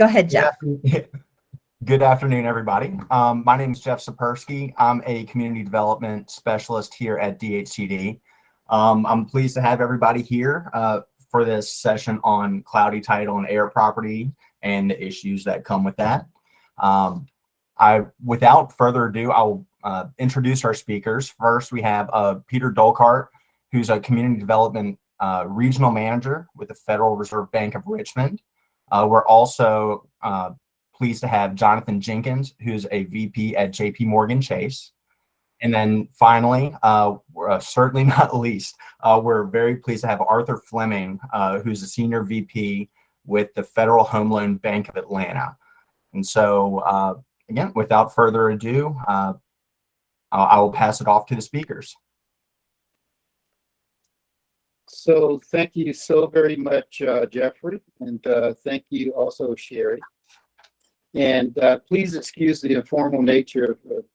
Go ahead, Good Jeff. afternoon, good afternoon, everybody. My name is Jeff Sapersky. I'm a community development specialist here at DHCD. I'm pleased to have everybody here for this session on cloudy title and air property and the issues that come with that. Without further ado, I'll introduce our speakers. First, we have Peter Dolkart, who's a community development regional manager with the Federal Reserve Bank of Richmond. We're also pleased to have Jonathan Jenkins, who's a VP at JP Morgan Chase. And then finally, certainly not least, we're very pleased to have Arthur Fleming, who's a senior VP with the Federal Home Loan Bank of Atlanta. And so, again, without further ado, I will pass it off to the speakers. So thank you so very much, Jeffrey, and thank you also, Sherry. And please excuse the informal nature of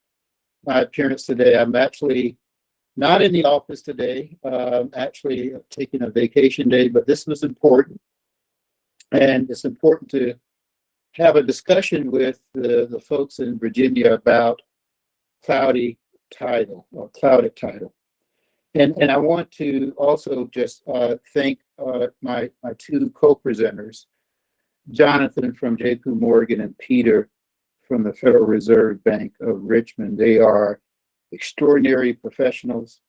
my appearance today. I'm actually not in the office today. Actually taking a vacation day, but this was important. And it's important to have a discussion with the folks in Virginia about cloudy title or clouded title. And I want to also just thank my two co-presenters, Jonathan from JP Morgan and Peter from the Federal Reserve Bank of Richmond. They are extraordinary professionals,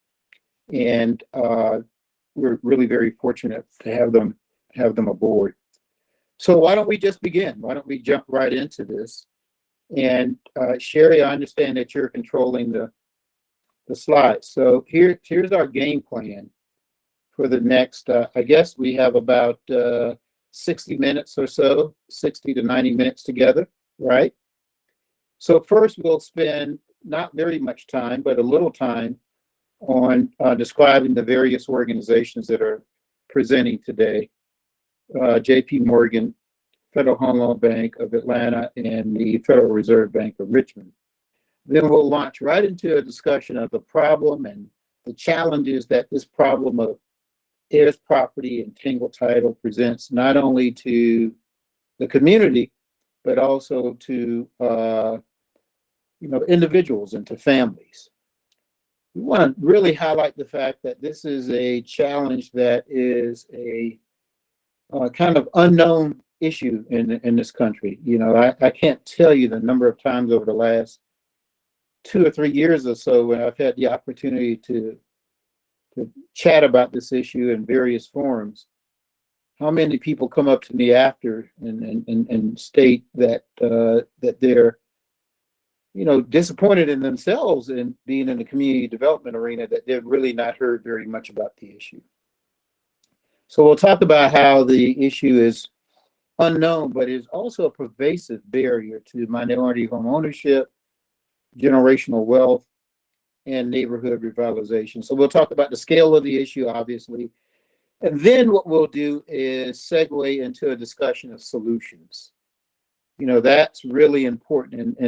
and we're really very fortunate to have them aboard. So why don't we just begin? Why don't we jump right into this? And Sherry, I understand that you're controlling the slides. So here's our game plan for the next, I guess we have about 60 minutes or so, 60 to 90 minutes together, right? So first we'll spend not very much time, but a little time on describing the various organizations that are presenting today. JP Morgan, Federal Home Loan Bank of Atlanta, and the Federal Reserve Bank of Richmond. Then we'll launch right into a discussion of the problem and the challenges that this problem of heirs property and tangled title presents, not only to the community, but also to individuals and to families. We want to really highlight the fact that this is a challenge that is a kind of unknown issue in this country. I can't tell you the number of times over the last 2 or 3 years or so when I've had the opportunity to chat about this issue in various forums, how many people come up to me after and state that that they're disappointed in themselves in being in the community development arena, that they've really not heard very much about the issue. So we'll talk about how the issue is unknown, but is also a pervasive barrier to minority home ownership, generational wealth, and neighborhood revitalization. So we'll talk about the scale of the issue, obviously. And then what we'll do is segue into a discussion of solutions. That's really important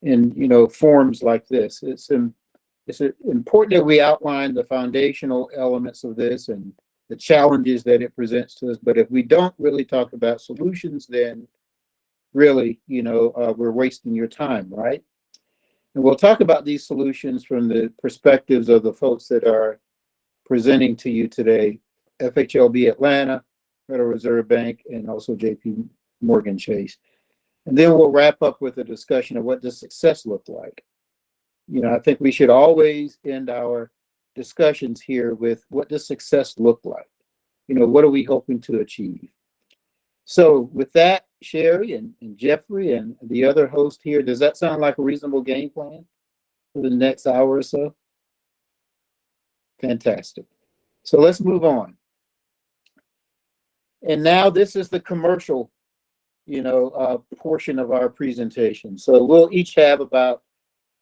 in forums like this. It's important that we outline the foundational elements of this and the challenges that it presents to us. But if we don't really talk about solutions, then really, we're wasting your time, right? And we'll talk about these solutions from the perspectives of the folks that are presenting to you today: FHLB Atlanta, Federal Reserve Bank, and also JP Morgan Chase. And then we'll wrap up with a discussion of what does success look like. I think we should always end our discussions here with what does success look like? What are we hoping to achieve? So with that, Sherry and Jeffrey and the other host here, does that sound like a reasonable game plan for the next hour or so? Fantastic. So let's move on. And now this is the commercial, portion of our presentation. So we'll each have about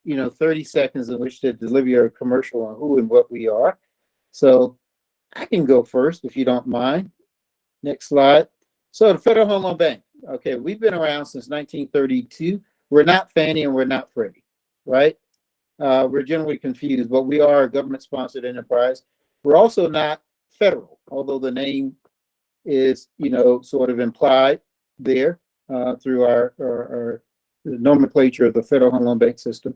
30 seconds in which to deliver your commercial on who and what we are. So I can go first if you don't mind. Next slide. So the Federal Home Loan Bank. Okay, we've been around since 1932. We're not Fannie and we're not Freddie, right? We're generally confused, but we are a government-sponsored enterprise. We're also not federal, although the name is, sort of implied there. through our nomenclature of the Federal Home Loan Bank system.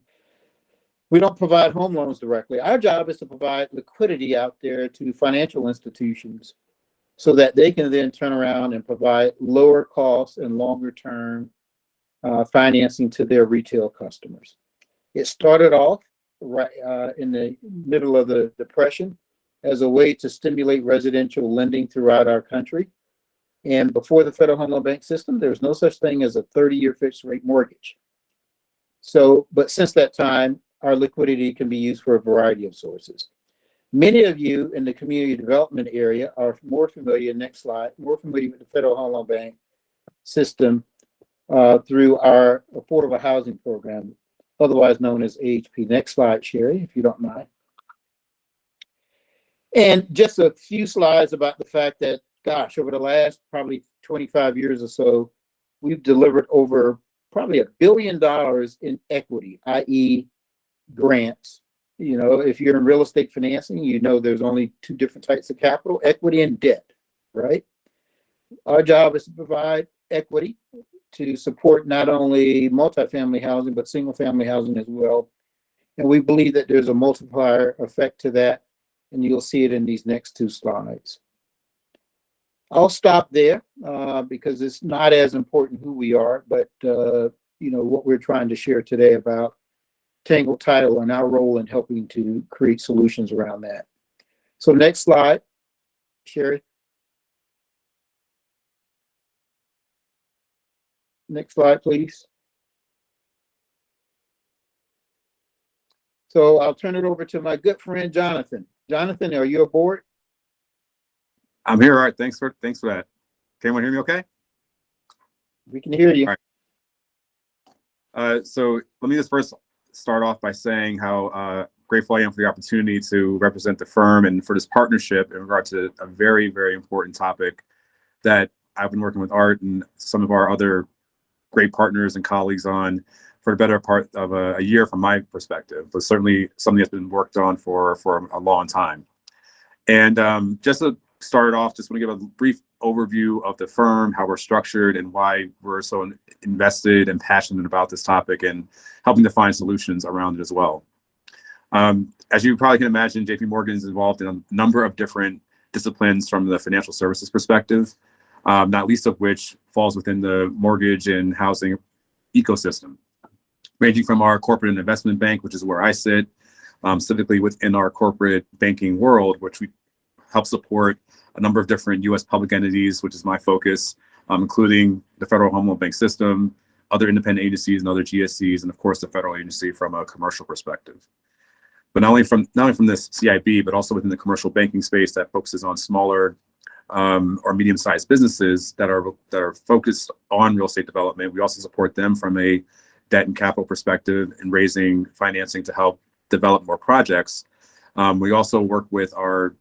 We don't provide home loans directly. Our job is to provide liquidity out there to financial institutions so that they can then turn around and provide lower cost and longer term financing to their retail customers. It started off right in the middle of the Depression as a way to stimulate residential lending throughout our country. And before the Federal Home Loan Bank system, there was no such thing as a 30-year fixed rate mortgage. So, but since that time, our liquidity can be used for a variety of sources. Many of you in the community development area are more familiar, next slide, more familiar with the Federal Home Loan Bank system through our affordable housing program, otherwise known as AHP. Next slide, Sherry, if you don't mind. And just a few slides about the fact that, gosh, over the last probably 25 years or so, we've delivered over probably $1 billion in equity, i.e. grants. You know, if you're in real estate financing, you know there's only two different types of capital, equity and debt, right? Our job is to provide equity to support not only multifamily housing, but single family housing as well. And we believe that there's a multiplier effect to that, and you'll see it in these next two slides. I'll stop there because it's not as important who we are, but you know, what we're trying to share today about Tangle Title and our role in helping to create solutions around that. So next slide, Sherry. Next slide, please. So I'll turn it over to my good friend, Jonathan. Jonathan, are you aboard? I'm here. All right. Thanks for that. Can anyone hear me okay? We can hear you. All right. So let me just first start off by saying how grateful I am for the opportunity to represent the firm and for this partnership in regard to a very, very important topic that I've been working with Art and some of our other great partners and colleagues on for the better part of a year from my perspective, but certainly something that's been worked on for a long time. And just to start off, just want to give a brief overview of the firm, how we're structured, and why we're so invested and passionate about this topic and helping to find solutions around it as well. As you probably can imagine, JP Morgan is involved in a number of different disciplines from the financial services perspective, not least of which falls within the mortgage and housing ecosystem, ranging from our corporate and investment bank, which is where I sit, specifically within our corporate banking world, which we help support a number of different U.S. public entities, which is my focus, including the Federal Home Loan Bank system, other independent agencies and other GSEs, and of course the federal agency from a commercial perspective. But not only from this CIB, but also within the commercial banking space that focuses on smaller or medium-sized businesses that are focused on real estate development. We also support them from a debt and capital perspective and raising financing to help develop more projects. We also work with our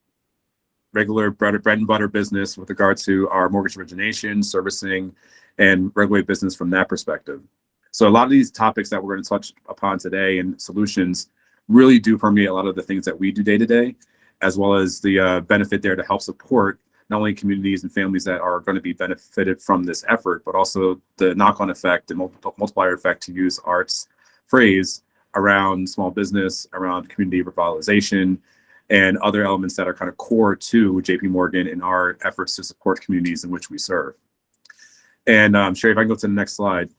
regular bread and butter business with regard to our mortgage origination, servicing, and regulated business from that perspective. So a lot of these topics that we're going to touch upon today and solutions really do permeate a lot of the things that we do day to day, as well as the benefit there to help support not only communities and families that are going to be benefited from this effort, but also the knock-on effect and multiplier effect, to use Art's phrase, around small business, around community revitalization, and other elements that are kind of core to JP Morgan in our efforts to support communities in which we serve. And Sherry, if I can go to the next slide,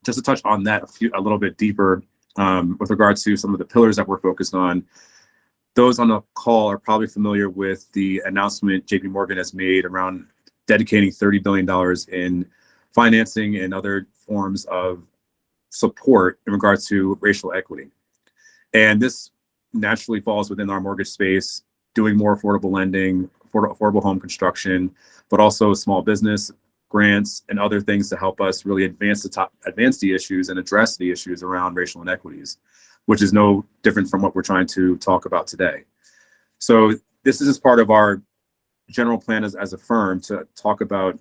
just to touch on that a little bit deeper with regards to some of the pillars that we're focused on. Those on the call are probably familiar with the announcement JP Morgan has made around dedicating $30 billion in financing and other forms of support in regards to racial equity. And this naturally falls within our mortgage space, doing more affordable lending, affordable home construction, but also small business grants and other things to help us really advance the issues and address the issues around racial inequities, which is no different from what we're trying to talk about today. So this is just part of our general plan as a firm to talk about,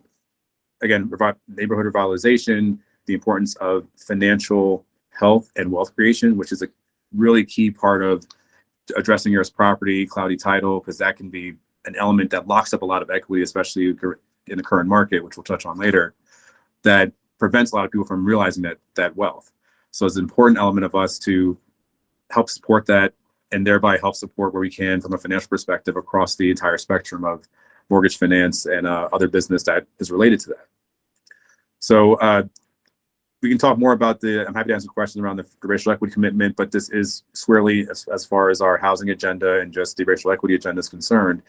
again, neighborhood revitalization, the importance of financial health and wealth creation, which is a really key part of addressing U.S. property, cloudy title, because that can be an element that locks up a lot of equity, especially in the current market, which we'll touch on later. that prevents a lot of people from realizing that wealth. So it's an important element of us to help support that, and thereby help support where we can from a financial perspective across the entire spectrum of mortgage finance and other business that is related to that. So we can talk more about I'm happy to answer questions around the racial equity commitment, but this is squarely as far as our housing agenda and just the racial equity agenda is concerned,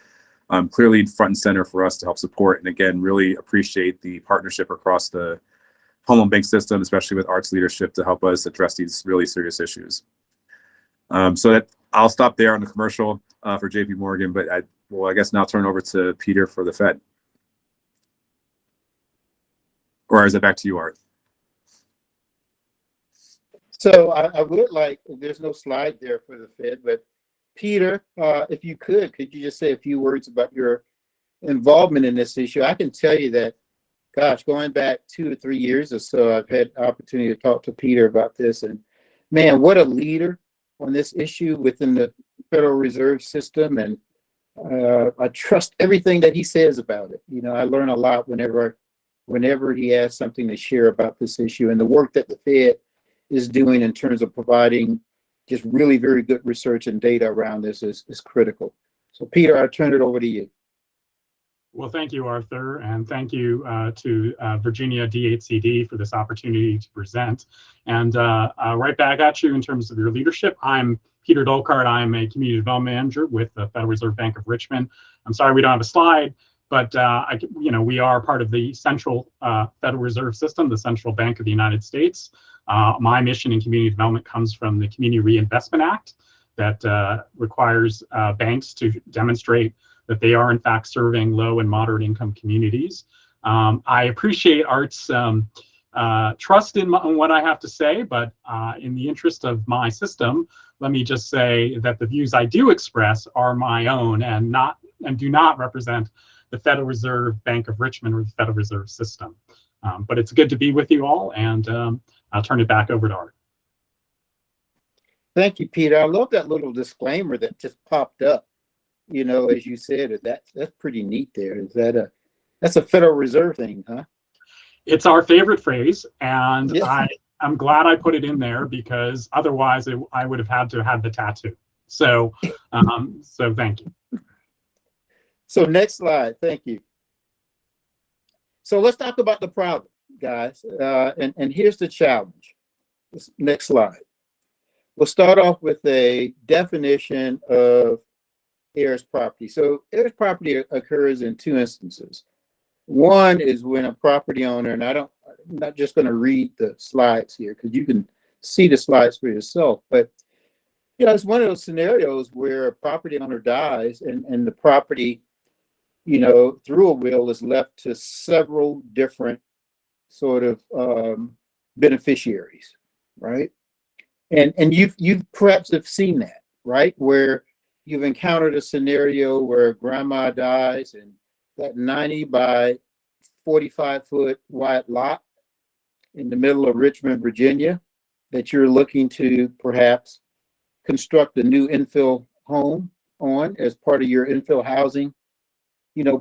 clearly front and center for us to help support. And again, really appreciate the partnership across the home loan bank system, especially with Art's leadership to help us address these really serious issues. So that I'll stop there on the commercial for JP Morgan, but I guess now turn over to Peter for the Fed. Or is it back to you, Art? So I would like, there's no slide there for the Fed, but Peter, if you could you just say a few words about your involvement in this issue? I can tell you that, gosh, going back 2 or 3 years or so, I've had the opportunity to talk to Peter about this, and man, what a leader on this issue within the Federal Reserve System, and I trust everything that he says about it. You know, I learn a lot whenever he has something to share about this issue, and the work that the Fed is doing in terms of providing just really very good research and data around this is critical. So Peter, I'll turn it over to you. Well, thank you, Arthur, and thank you to Virginia D8CD for this opportunity to present. And right back at you in terms of your leadership. I'm Peter Dolkart. I'm a community development manager with the Federal Reserve Bank of Richmond. I'm sorry we don't have a slide, but we are part of the central Federal Reserve System, the central bank of the United States. My mission in community development comes from the Community Reinvestment Act that requires banks to demonstrate that they are in fact serving low and moderate income communities. I appreciate Art's trust in what I have to say, but in the interest of my system, let me just say that the views I do express are my own and do not represent the Federal Reserve Bank of Richmond or the Federal Reserve System. But it's good to be with you all, and I'll turn it back over to Art. Thank you, Peter. I love that little disclaimer that just popped up. You know, as you said, that's pretty neat there. That's a Federal Reserve thing, huh? It's our favorite phrase, and Yeah. I'm glad I put it in there because otherwise I would have had to have the tattoo. So, so thank you. So next slide, thank you. So let's talk about the problem, guys. And here's the challenge. Next slide. We'll start off with a definition of heirs property. So heirs property occurs in 2 instances. One is when a property owner, and I'm not just going to read the slides here because you can see the slides for yourself, but it's one of those scenarios where a property owner dies and the property, through a will is left to several different sort of beneficiaries, right? And you've perhaps have seen that, right? Where you've encountered a scenario where grandma dies and that 90 by 45-foot wide lot in the middle of Richmond, Virginia, that you're looking to perhaps construct a new infill home on as part of your infill housing,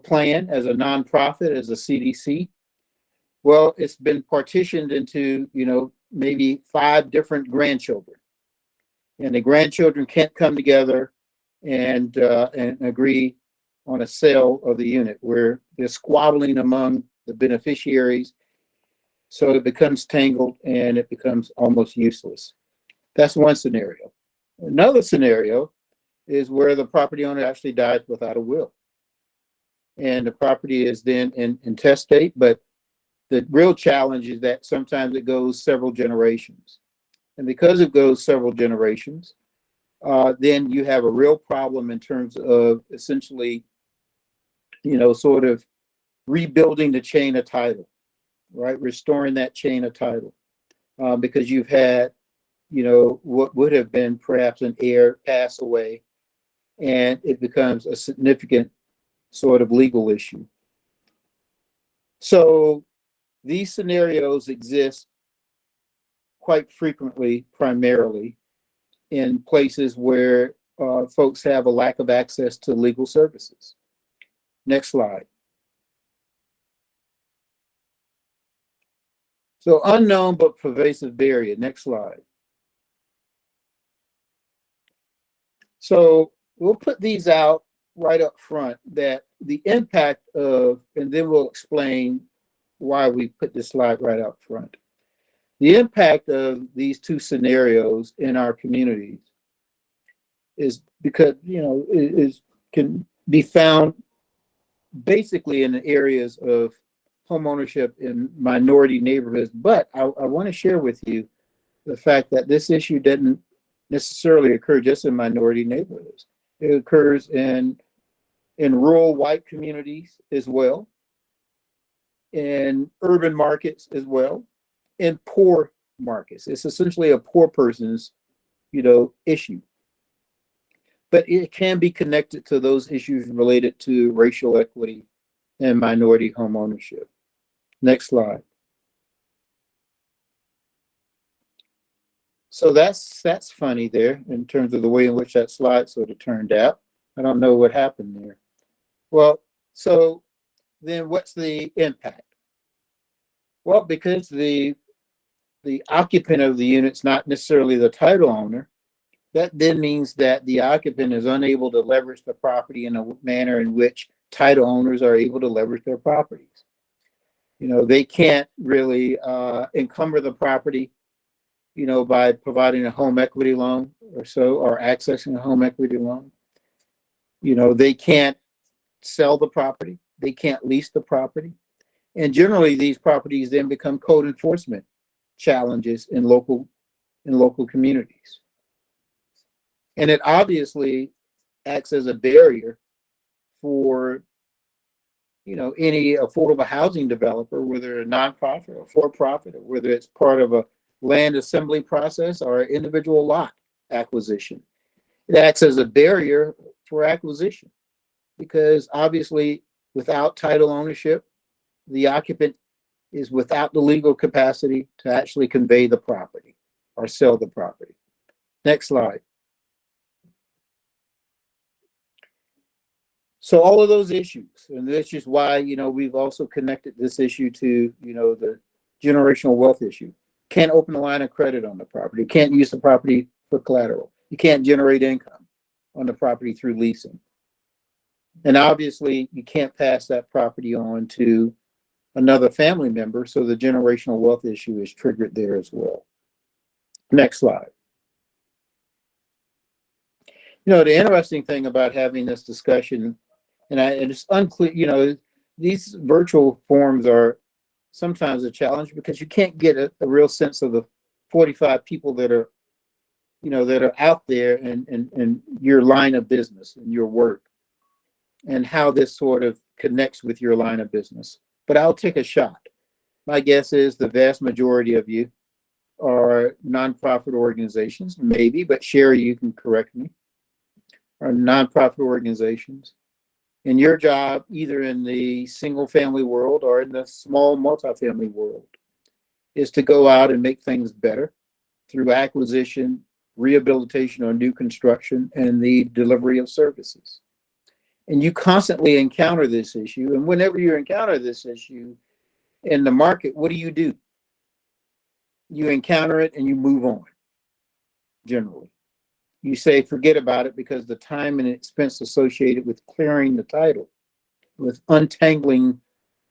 plan as a nonprofit, as a CDC. Well, it's been partitioned into, maybe 5 different grandchildren, and the grandchildren can't come together and agree on a sale of the unit, where they're squabbling among the beneficiaries, so it becomes tangled and it becomes almost useless. That's one scenario. Another scenario is where the property owner actually dies without a will, and the property is then intestate, but the real challenge is that sometimes it goes several generations. And because it goes several generations, then you have a real problem in terms of essentially, sort of rebuilding the chain of title, right? Restoring that chain of title, because you've had, what would have been perhaps an heir pass away, and it becomes a significant sort of legal issue. So these scenarios exist quite frequently, primarily in places where folks have a lack of access to legal services. Next slide. So unknown but pervasive barrier. Next slide. So we'll put these out right up front, that the impact of, and then we'll explain why we put this slide right up front. The impact of these two scenarios in our communities is because, can be found basically in the areas of homeownership in minority neighborhoods. But I want to share with you the fact that this issue didn't necessarily occur just in minority neighborhoods. It occurs in rural white communities as well, in urban markets as well, in poor markets. It's essentially a poor person's, issue. But it can be connected to those issues related to racial equity and minority home ownership. Next slide. So that's funny there in terms of the way in which that slide sort of turned out. I don't know what happened there. Well, so then what's the impact? Well, because the occupant of the unit's not necessarily the title owner, that then means that the occupant is unable to leverage the property in a manner in which title owners are able to leverage their properties. They can't really encumber the property, by providing a home equity loan or so, or accessing a home equity loan. They can't sell the property. They can't lease the property. And generally, these properties then become code enforcement challenges in local communities. And it obviously acts as a barrier for, any affordable housing developer, whether a nonprofit or for-profit, or whether it's part of a land assembly process or individual lot acquisition. It acts as a barrier for acquisition because obviously without title ownership, the occupant is without the legal capacity to actually convey the property or sell the property. Next slide. So all of those issues, and that's just why, we've also connected this issue to, the generational wealth issue. Can't open a line of credit on the property. Can't use the property for collateral. You can't generate income on the property through leasing. And obviously, you can't pass that property on to another family member, so the generational wealth issue is triggered there as well. Next slide. The interesting thing about having this discussion, and it's unclear, these virtual forums are sometimes a challenge because you can't get a real sense of the 45 people that are, that are out there in your line of business and your work, and how this sort of connects with your line of business. But I'll take a shot. My guess is the vast majority of you are nonprofit organizations, maybe, but Sherry, you can correct me, are nonprofit organizations. And your job, either in the single family world or in the small multifamily world, is to go out and make things better through acquisition, rehabilitation, or new construction, and the delivery of services. And you constantly encounter this issue. And whenever you encounter this issue in the market, what do? You encounter it and you move on, generally. You say, forget about it, because the time and expense associated with clearing the title, with untangling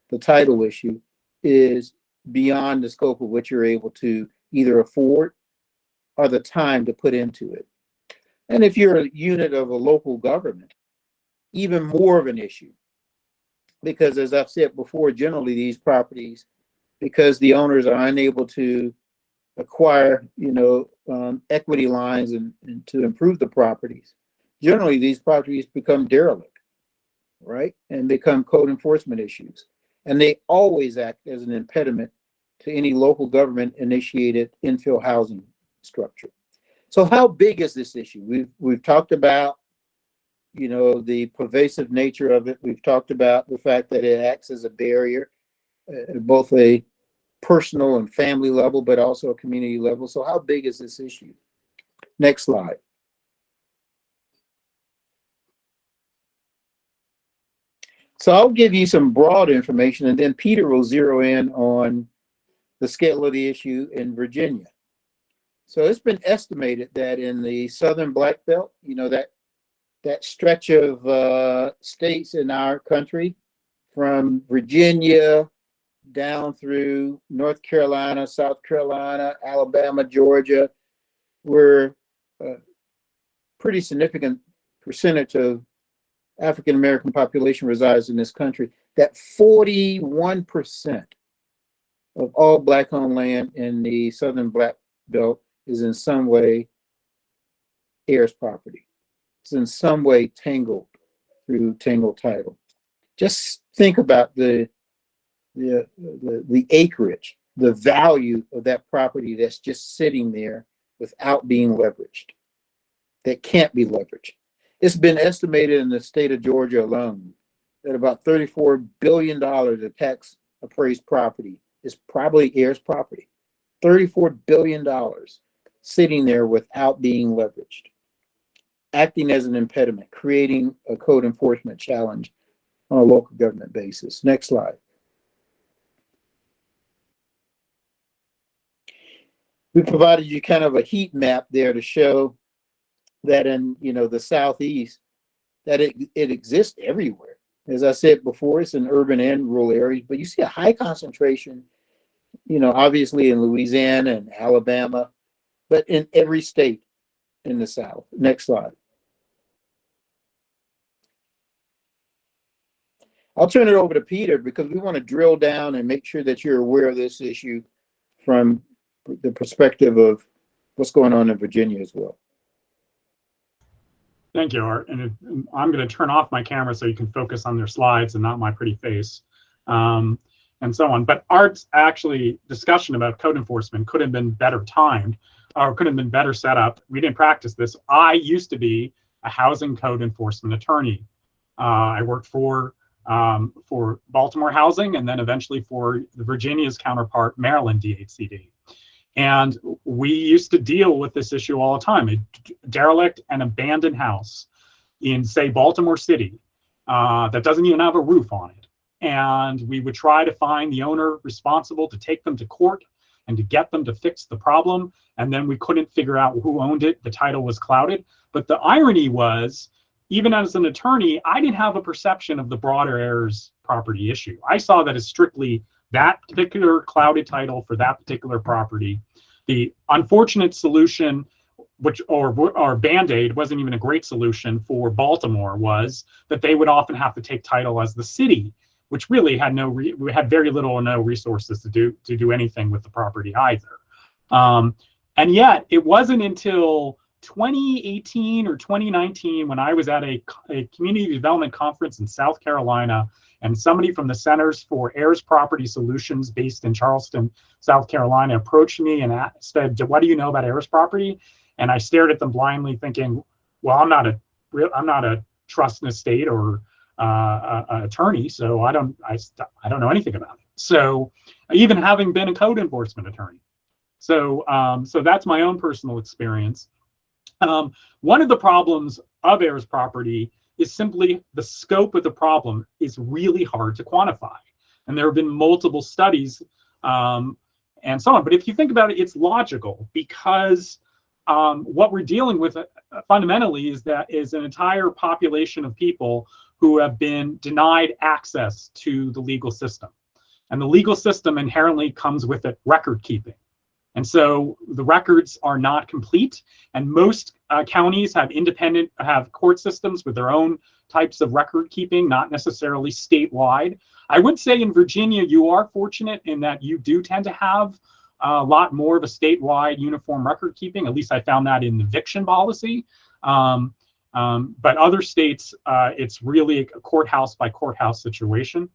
the title issue, is beyond the scope of what you're able to either afford or the time to put into it. And if you're a unit of a local government, even more of an issue. Because as I've said before, generally these properties, because the owners are unable to acquire, equity lines and to improve the properties, generally these properties become derelict, right? And become code enforcement issues. And they always act as an impediment to any local government initiated infill housing structure. So how big is this issue? We've talked about, the pervasive nature of it. We've talked about the fact that it acts as a barrier at both a personal and family level, but also a community level. So how big is this issue? Next slide. So I'll give you some broad information, and then Peter will zero in on the scale of the issue in Virginia. So it's been estimated that in the Southern Black Belt, you know, that stretch of states in our country, from Virginia down through North Carolina, South Carolina, Alabama, Georgia, where a pretty significant percentage of African American population resides in this country, that 41% of all Black-owned land in the Southern Black Belt is in some way heirs property. It's in some way tangled through tangled title. Just think about the acreage, the value of that property that's just sitting there without being leveraged, that can't be leveraged. It's been estimated in the state of Georgia alone that about $34 billion of tax appraised property is probably heirs property. $34 billion sitting there without being leveraged, acting as an impediment, creating a code enforcement challenge on a local government basis. Next slide. We provided you kind of a heat map there to show that in, you know, the Southeast, that it exists everywhere. As I said before, it's in urban and rural areas, but you see a high concentration, you know, obviously in Louisiana and Alabama, but in every state in the South. Next slide. I'll turn it over to Peter because we want to drill down and make sure that you're aware of this issue from the perspective of what's going on in Virginia as well. Thank you, Art. And I'm going to turn off my camera so you can focus on their slides and not my pretty face, and so on. But Art's actually discussion about code enforcement could have been better timed, or could have been better set up. We didn't practice this. I used to be a housing code enforcement attorney. I worked for Baltimore Housing and then eventually for Virginia's counterpart, Maryland DHCD. And we used to deal with this issue all the time. A derelict and abandoned house in, say, Baltimore City that doesn't even have a roof on it. And we would try to find the owner responsible to take them to court and to get them to fix the problem. And then we couldn't figure out who owned it. The title was clouded. But the irony was, even as an attorney, I didn't have a perception of the broader heirs property issue. I saw that as strictly that particular clouded title for that particular property. The unfortunate solution, or Band-Aid, wasn't even a great solution for Baltimore, was that they would often have to take title as the city, which really had had very little or no resources to do anything with the property either. And yet, it wasn't until 2018 or 2019 when I was at a community development conference in South Carolina, and somebody from the Centers for Heirs Property Solutions based in Charleston, South Carolina, approached me and said, "What do you know about heirs property?" And I stared at them blindly, thinking, "Well, I'm not a trust and estate or an attorney, so I don't know anything about it." So, even having been a code enforcement attorney, so that's my own personal experience. One of the problems of heirs property is simply the scope of the problem is really hard to quantify. And there have been multiple studies and so on. But if you think about it, it's logical, because what we're dealing with fundamentally is an entire population of people who have been denied access to the legal system. And the legal system inherently comes with it record keeping. And so the records are not complete, and most counties have court systems with their own types of record keeping, not necessarily statewide. I would say in Virginia, you are fortunate in that you do tend to have a lot more of a statewide uniform record keeping. At least I found that in the eviction policy. But other states, it's really a courthouse by courthouse situation.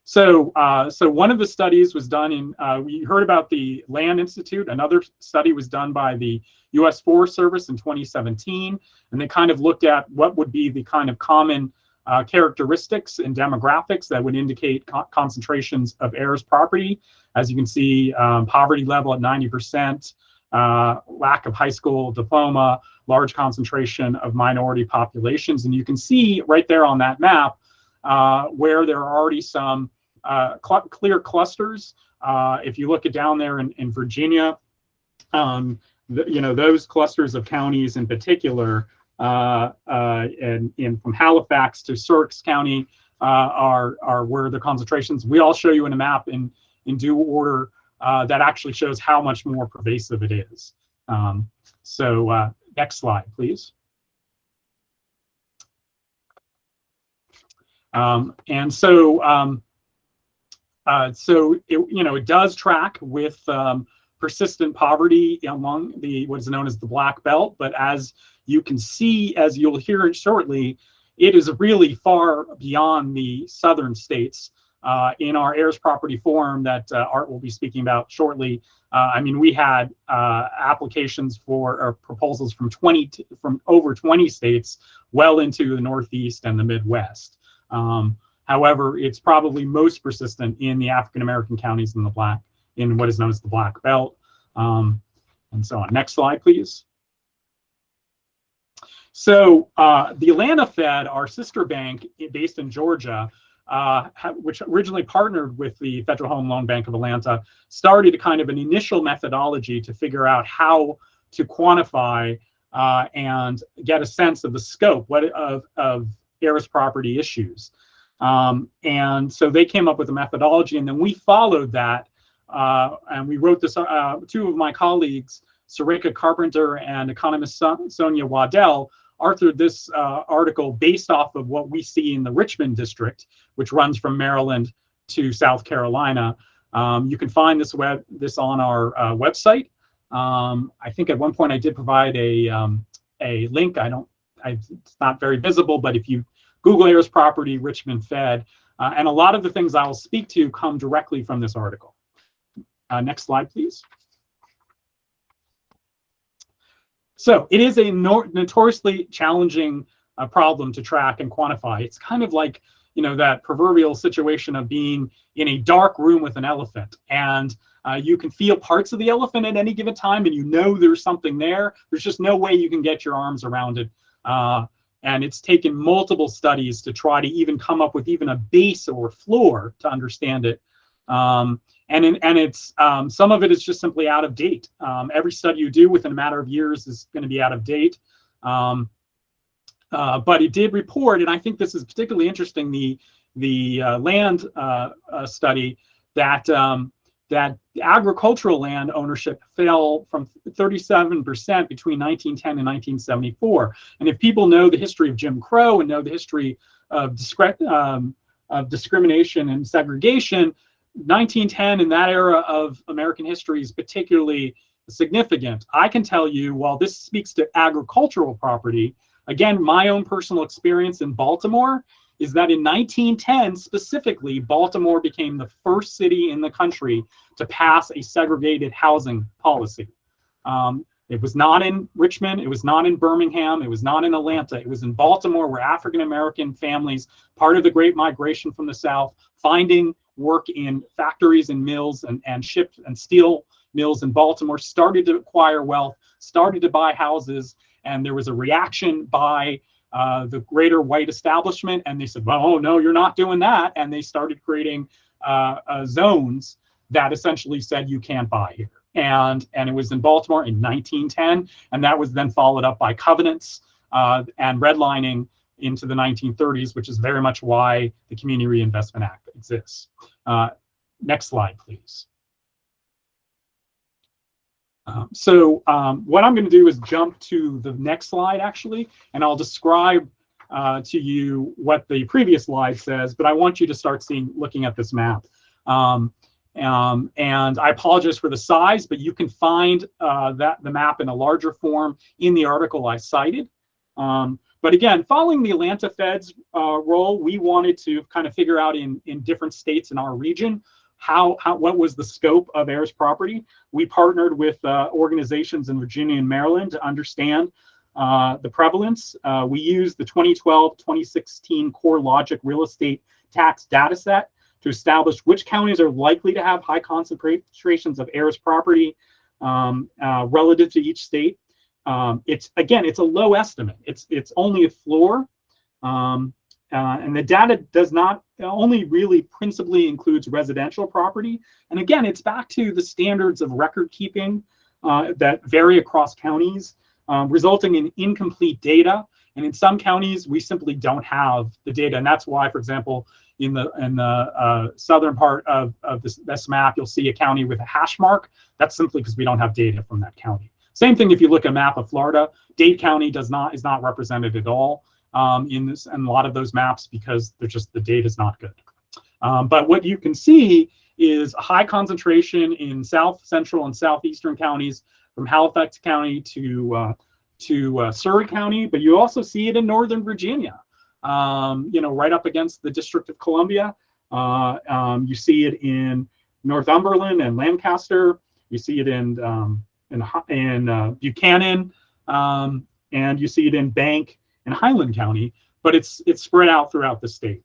So one of the studies was done in, we heard about the Land Institute. Another study was done by the U.S. Forest Service in 2017. And they kind of looked at what would be the kind of common characteristics and demographics that would indicate concentrations of heirs property. As you can see, poverty level at 90%, lack of high school diploma, large concentration of minority populations. And you can see right there on that map where there are already some clear clusters if you look at down there in Virginia, those clusters of counties in particular, and from Halifax to Sussex County, are where the concentrations. We all show you in a map in due order that actually shows how much more pervasive it is. Next slide, please. It does track with persistent poverty among what is known as the Black Belt, but as you can see, as you'll hear shortly, it is really far beyond the southern states. In our heirs property forum that Art will be speaking about shortly, we had applications for proposals from over 20 states, well into the Northeast and the Midwest. However, it's probably most persistent in the African American counties in what is known as the Black Belt, and so on. Next slide, please. So the Atlanta Fed, our sister bank based in Georgia, which originally partnered with the Federal Home Loan Bank of Atlanta, started a kind of an initial methodology to figure out how to quantify and get a sense of the scope of heirs property issues. And so they came up with a methodology, and then we followed that, and we wrote this. Two of my colleagues, Sarika Carpenter and economist Sonia Waddell, authored this article based off of what we see in the Richmond district, which runs from Maryland to South Carolina. You can find this on our website. I think at one point I did provide a link. It's not very visible, but if you Google heirs property Richmond Fed, and a lot of the things I will speak to come directly from this article. Next slide, please. So it is a notoriously challenging problem to track and quantify. It's kind of like, that proverbial situation of being in a dark room with an elephant, and you can feel parts of the elephant at any given time, and there's something there. There's just no way you can get your arms around it. And it's taken multiple studies to try to even come up with even a base or floor to understand it. It's some of it is just simply out of date. Every study you do within a matter of years is going to be out of date. But it did report, and I think this is particularly interesting, the land study that agricultural land ownership fell from 37% between 1910 and 1974. And if people know the history of Jim Crow and know the history of discrimination and segregation, 1910 in that era of American history is particularly significant. I can tell you, while this speaks to agricultural property, again, my own personal experience in Baltimore is that in 1910, specifically, Baltimore became the first city in the country to pass a segregated housing policy. It was not in Richmond, it was not in Birmingham, it was not in Atlanta, it was in Baltimore, where African-American families, part of the Great Migration from the South, finding work in factories and mills and ship and steel mills in Baltimore, started to acquire wealth, started to buy houses, and there was a reaction by the greater white establishment, and they said, well, oh no, you're not doing that, and they started creating zones that essentially said you can't buy here. And it was in Baltimore in 1910, and that was then followed up by covenants and redlining into the 1930s, which is very much why the Community Reinvestment Act exists. Next slide, please. What I'm going to do is jump to the next slide, actually, and I'll describe to you what the previous slide says, but I want you to start looking at this map. And I apologize for the size, but you can find the map in a larger form in the article I cited. But again, following the Atlanta Fed's role, we wanted to kind of figure out in different states in our region what was the scope of heirs property. We partnered with organizations in Virginia and Maryland to understand the prevalence. We used the 2012-2016 CoreLogic real estate tax data set to establish which counties are likely to have high concentrations of heirs property relative to each state. It's a low estimate. It's only a floor. And the data does not only really principally includes residential property. And again, it's back to the standards of record keeping that vary across counties, resulting in incomplete data. And in some counties, we simply don't have the data. And that's why, for example, in the southern part of this map, you'll see a county with a hash mark. That's simply because we don't have data from that county. Same thing if you look at a map of Florida. Dade County is not represented at all in a lot of those maps because the data is not good. But what you can see is a high concentration in south central and southeastern counties, from Halifax County to Surrey County, but you also see it in Northern Virginia. Right up against the District of Columbia. You see it in Northumberland and Lancaster. You see it in Buchanan, and you see it in Bank and Highland County. But it's spread out throughout the state.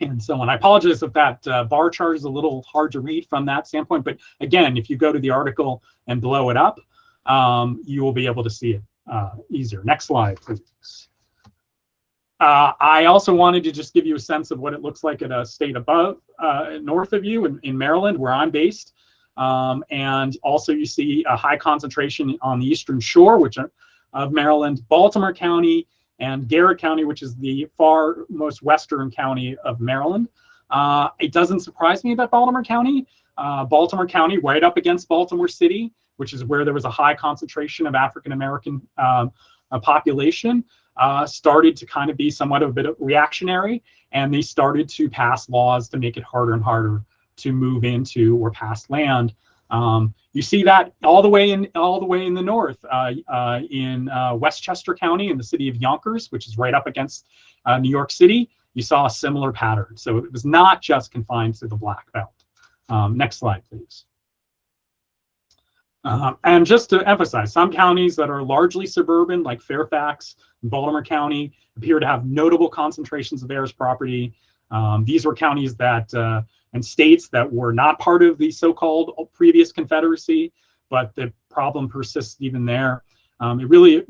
And so on. I apologize if that bar chart is a little hard to read from that standpoint. But again, if you go to the article and blow it up, you will be able to see it easier. Next slide, please. I also wanted to just give you a sense of what it looks like at a state above, north of you in Maryland, where I'm based. And also you see a high concentration on the eastern shore, of Maryland, Baltimore County, and Garrett County, which is the far most western county of Maryland. It doesn't surprise me about Baltimore County. Baltimore County, right up against Baltimore City, which is where there was a high concentration of African-American population, started to kind of be somewhat of a bit of reactionary, and they started to pass laws to make it harder and harder to move into or pass land. You see that all the way in the north, in Westchester County in the city of Yonkers, which is right up against New York City. You saw a similar pattern. So it was not just confined to the Black Belt. Next slide, please. And just to emphasize, some counties that are largely suburban, like Fairfax and Baltimore County, appear to have notable concentrations of heirs property. These were counties that and states that were not part of the so-called previous Confederacy, but the problem persists even there. It really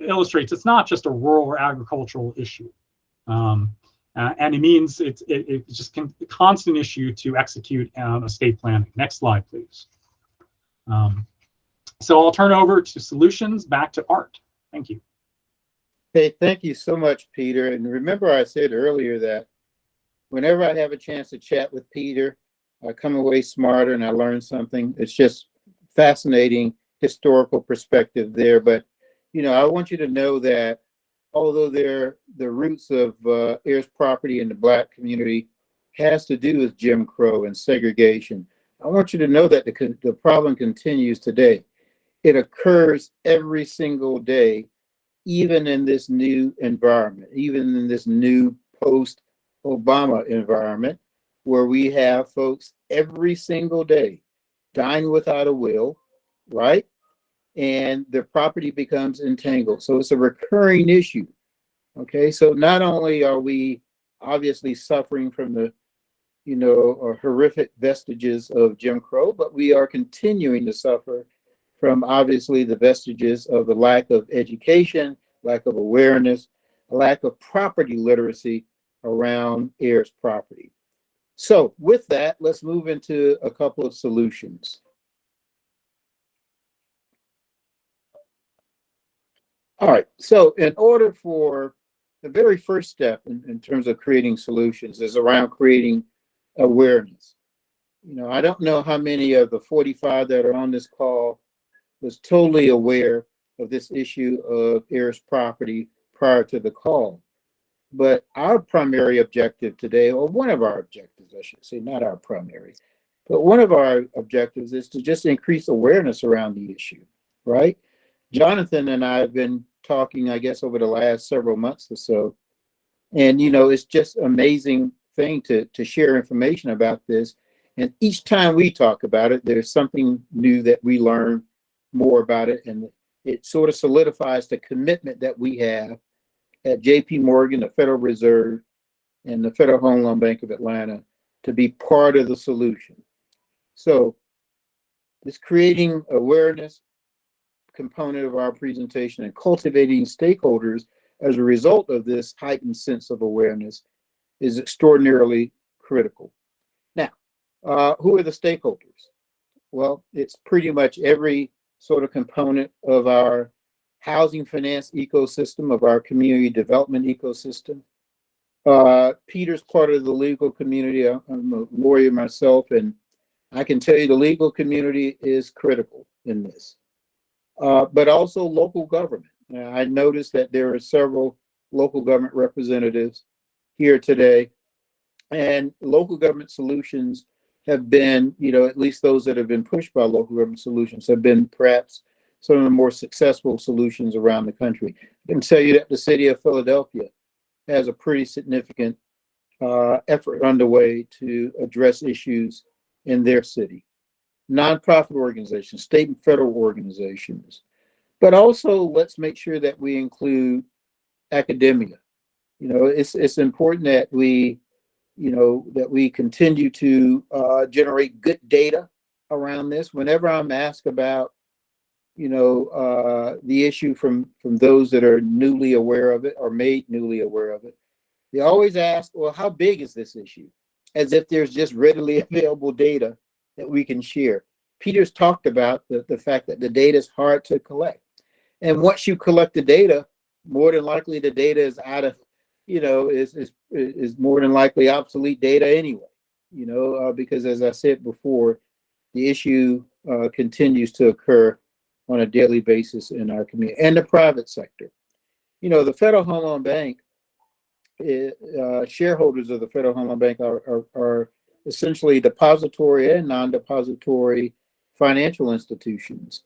illustrates it's not just a rural or agricultural issue. And it means it's just a constant issue to execute estate planning. Next slide, please. So I'll turn over to solutions, back to Art. Thank you. Hey, thank you so much, Peter. And remember I said earlier that whenever I have a chance to chat with Peter, I come away smarter and I learn something. It's just fascinating historical perspective there. But, I want you to know that although the roots of heirs property in the Black community has to do with Jim Crow and segregation, I want you to know that the problem continues today. It occurs every single day, even in this new environment, even in this new post-Obama environment, where we have folks every single day dying without a will, right? And their property becomes entangled. So it's a recurring issue. Okay, so not only are we obviously suffering from the horrific vestiges of Jim Crow, but we are continuing to suffer from obviously the vestiges of the lack of education, lack of awareness, lack of property literacy around heirs property. So with that, let's move into a couple of solutions. All right, so in order for the very first step in terms of creating solutions is around creating awareness. I don't know how many of the 45 that are on this call was totally aware of this issue of heirs property prior to the call. But our primary objective today, or one of our objectives, I should say, not our primary, but one of our objectives is to just increase awareness around the issue, right? Jonathan and I have been talking, I guess, over the last several months or so. And, it's just amazing thing to share information about this. And each time we talk about it, there's something new that we learn more about it. And it sort of solidifies the commitment that we have at JP Morgan, the Federal Reserve, and the Federal Home Loan Bank of Atlanta to be part of the solution. So this creating awareness component of our presentation and cultivating stakeholders as a result of this heightened sense of awareness is extraordinarily critical. Now, who are the stakeholders? Well, it's pretty much every sort of component of our housing finance ecosystem, of our community development ecosystem. Peter's part of the legal community. I'm a lawyer myself, and I can tell you the legal community is critical in this. But also local government. I noticed that there are several local government representatives here today, and local government solutions have been, at least those that have been pushed by local government solutions have been perhaps some of the more successful solutions around the country. I can tell you that the city of Philadelphia has a pretty significant effort underway to address issues in their city. Nonprofit organizations, state and federal organizations, but also let's make sure that we include academia. It's important that we continue to generate good data around this. Whenever I'm asked about, the issue from those that are newly aware of it or made newly aware of it, they always ask, well, how big is this issue? As if there's just readily available data that we can share. Peter's talked about the fact that the data is hard to collect. And once you collect the data, more than likely the data is out of, is more than likely obsolete data anyway, because as I said before, the issue continues to occur on a daily basis in our community and the private sector. The Federal Home Loan Bank, shareholders of the Federal Home Loan Bank are essentially depository and non-depository financial institutions.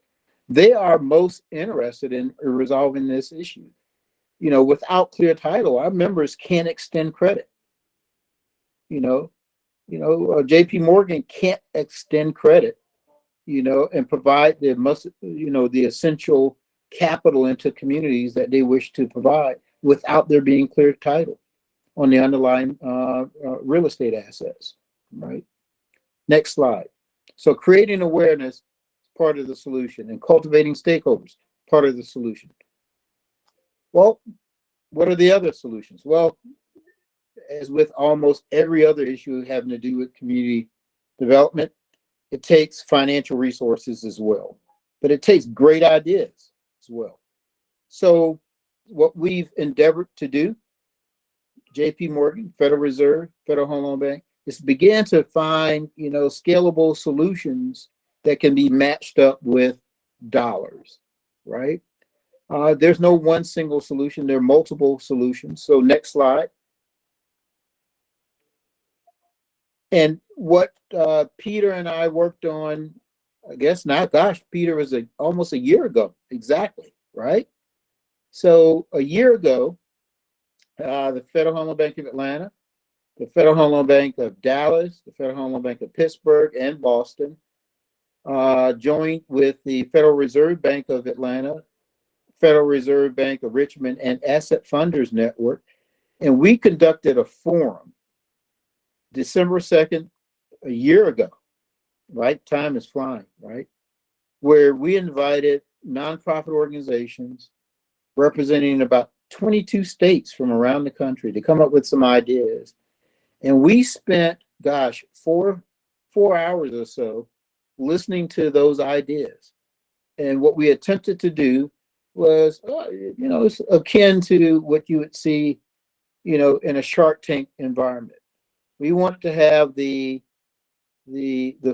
They are most interested in resolving this issue. Without clear title, our members can't extend credit. JP Morgan can't extend credit, and provide the essential capital into communities that they wish to provide without there being clear title on the underlying real estate assets, right? Next slide. So creating awareness is part of the solution, and cultivating stakeholders, part of the solution. Well, what are the other solutions? Well, as with almost every other issue having to do with community development, it takes financial resources as well, but it takes great ideas as well. So what we've endeavored to do, JP Morgan, Federal Reserve, Federal Home Loan Bank, is begin to find, scalable solutions that can be matched up with dollars, right? There's no one single solution. There are multiple solutions. So next slide. And what Peter and I worked on, I guess not, gosh, Peter was almost a year ago, exactly, right? So a year ago, the Federal Home Loan Bank of Atlanta, the Federal Home Loan Bank of Dallas, the Federal Home Loan Bank of Pittsburgh and Boston joined with the Federal Reserve Bank of Atlanta, Federal Reserve Bank of Richmond, and Asset Funders Network. And we conducted a forum December 2nd, a year ago, right? Time is flying, right? Where we invited nonprofit organizations representing about 22 states from around the country to come up with some ideas. And we spent, gosh, four hours or so listening to those ideas. And what we attempted to do was, it's akin to what you would see, in a Shark Tank environment. We wanted to have the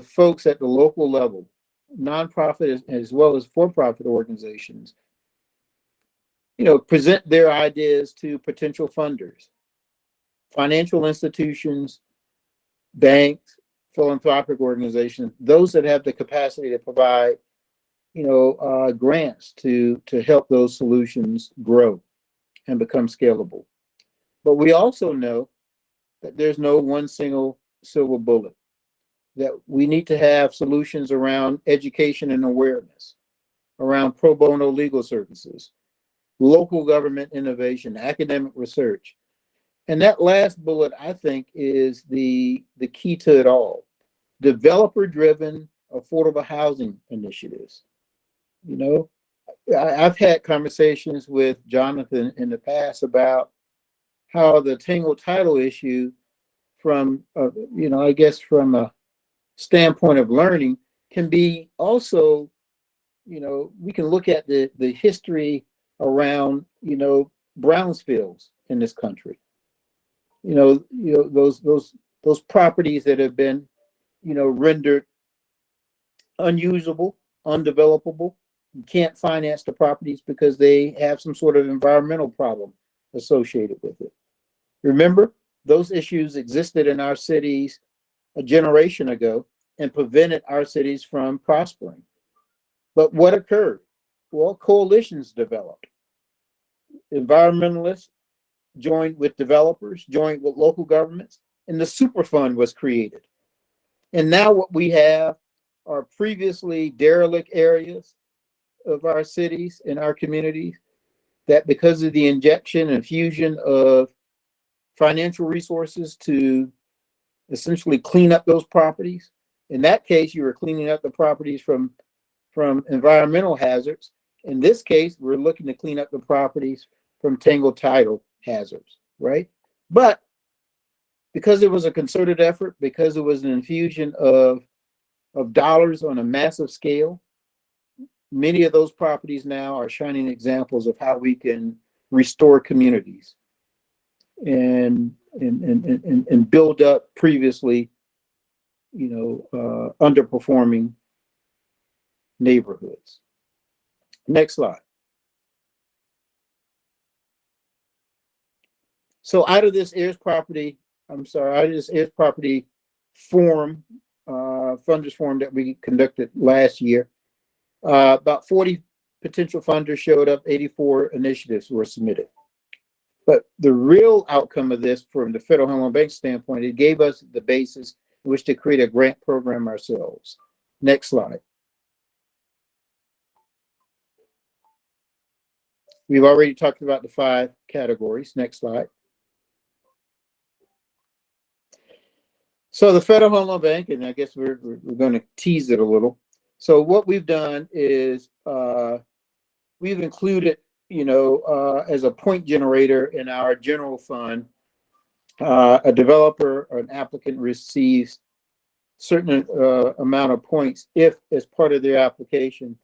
folks at the local level, nonprofit as well as for-profit organizations, present their ideas to potential funders, financial institutions, banks, philanthropic organizations, those that have the capacity to provide, grants to help those solutions grow and become scalable. But we also know that there's no one single silver bullet, that we need to have solutions around education and awareness, around pro bono legal services, local government innovation, academic research. And that last bullet, I think, is the key to it all. Developer-driven affordable housing initiatives. I've had conversations with Jonathan in the past about how the Tangle title issue from, I guess from a standpoint of learning can be also, we can look at the history around, Brownsfields in this country. Those properties that have been, rendered unusable, undevelopable. You can't finance the properties because they have some sort of environmental problem associated with it. Remember, those issues existed in our cities a generation ago and prevented our cities from prospering. But what occurred? Well, coalitions developed. Environmentalists joined with developers, joined with local governments, and the Superfund was created. And now what we have are previously derelict areas of our cities and our communities that, because of the injection and fusion of financial resources to essentially clean up those properties. In that case, you were cleaning up the properties from environmental hazards. In this case, we're looking to clean up the properties from Tangle title hazards, right? But because it was a concerted effort, because it was an infusion of dollars on a massive scale, many of those properties now are shining examples of how we can restore communities and build up previously, underperforming neighborhoods. Next slide. So out of this Heirs property forum, funders forum that we conducted last year, about 40 potential funders showed up, 84 initiatives were submitted. But the real outcome of this, from the Federal Home Loan Bank standpoint, it gave us the basis in which to create a grant program ourselves. Next slide. We've already talked about the 5 categories. Next slide. So the Federal Home Loan Bank, and I guess we're going to tease it a little. So what we've done is we've included, as a point generator in our general fund, a developer or an applicant receives certain amount of points if, as part of their application,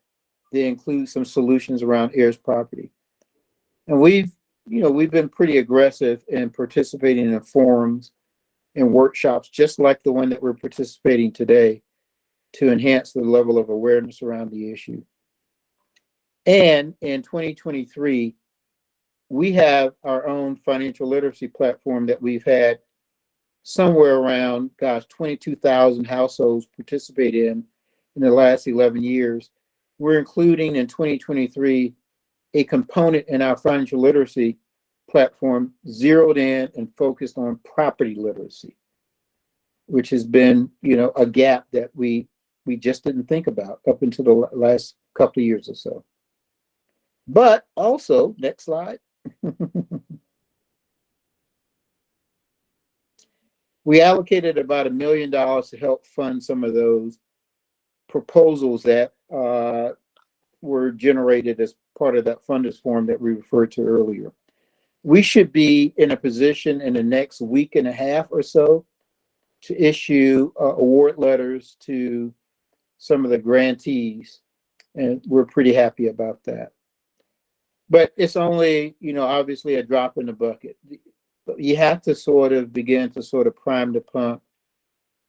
they include some solutions around Heirs property. And we've been pretty aggressive in participating in forums and workshops, just like the one that we're participating today, to enhance the level of awareness around the issue. And in 2023, we have our own financial literacy platform that we've had somewhere around, 22,000 households participate in the last 11 years. We're including in 2023 a component in our financial literacy platform zeroed in and focused on property literacy, which has been, a gap that we just didn't think about up until the last couple of years or so. But also, next slide. We allocated about $1 million to help fund some of those proposals that were generated as part of that funders forum that we referred to earlier. We should be in a position in the next week and a half or so to issue award letters to some of the grantees, and we're pretty happy about that. But it's only, obviously a drop in the bucket. But you have to begin to prime the pump,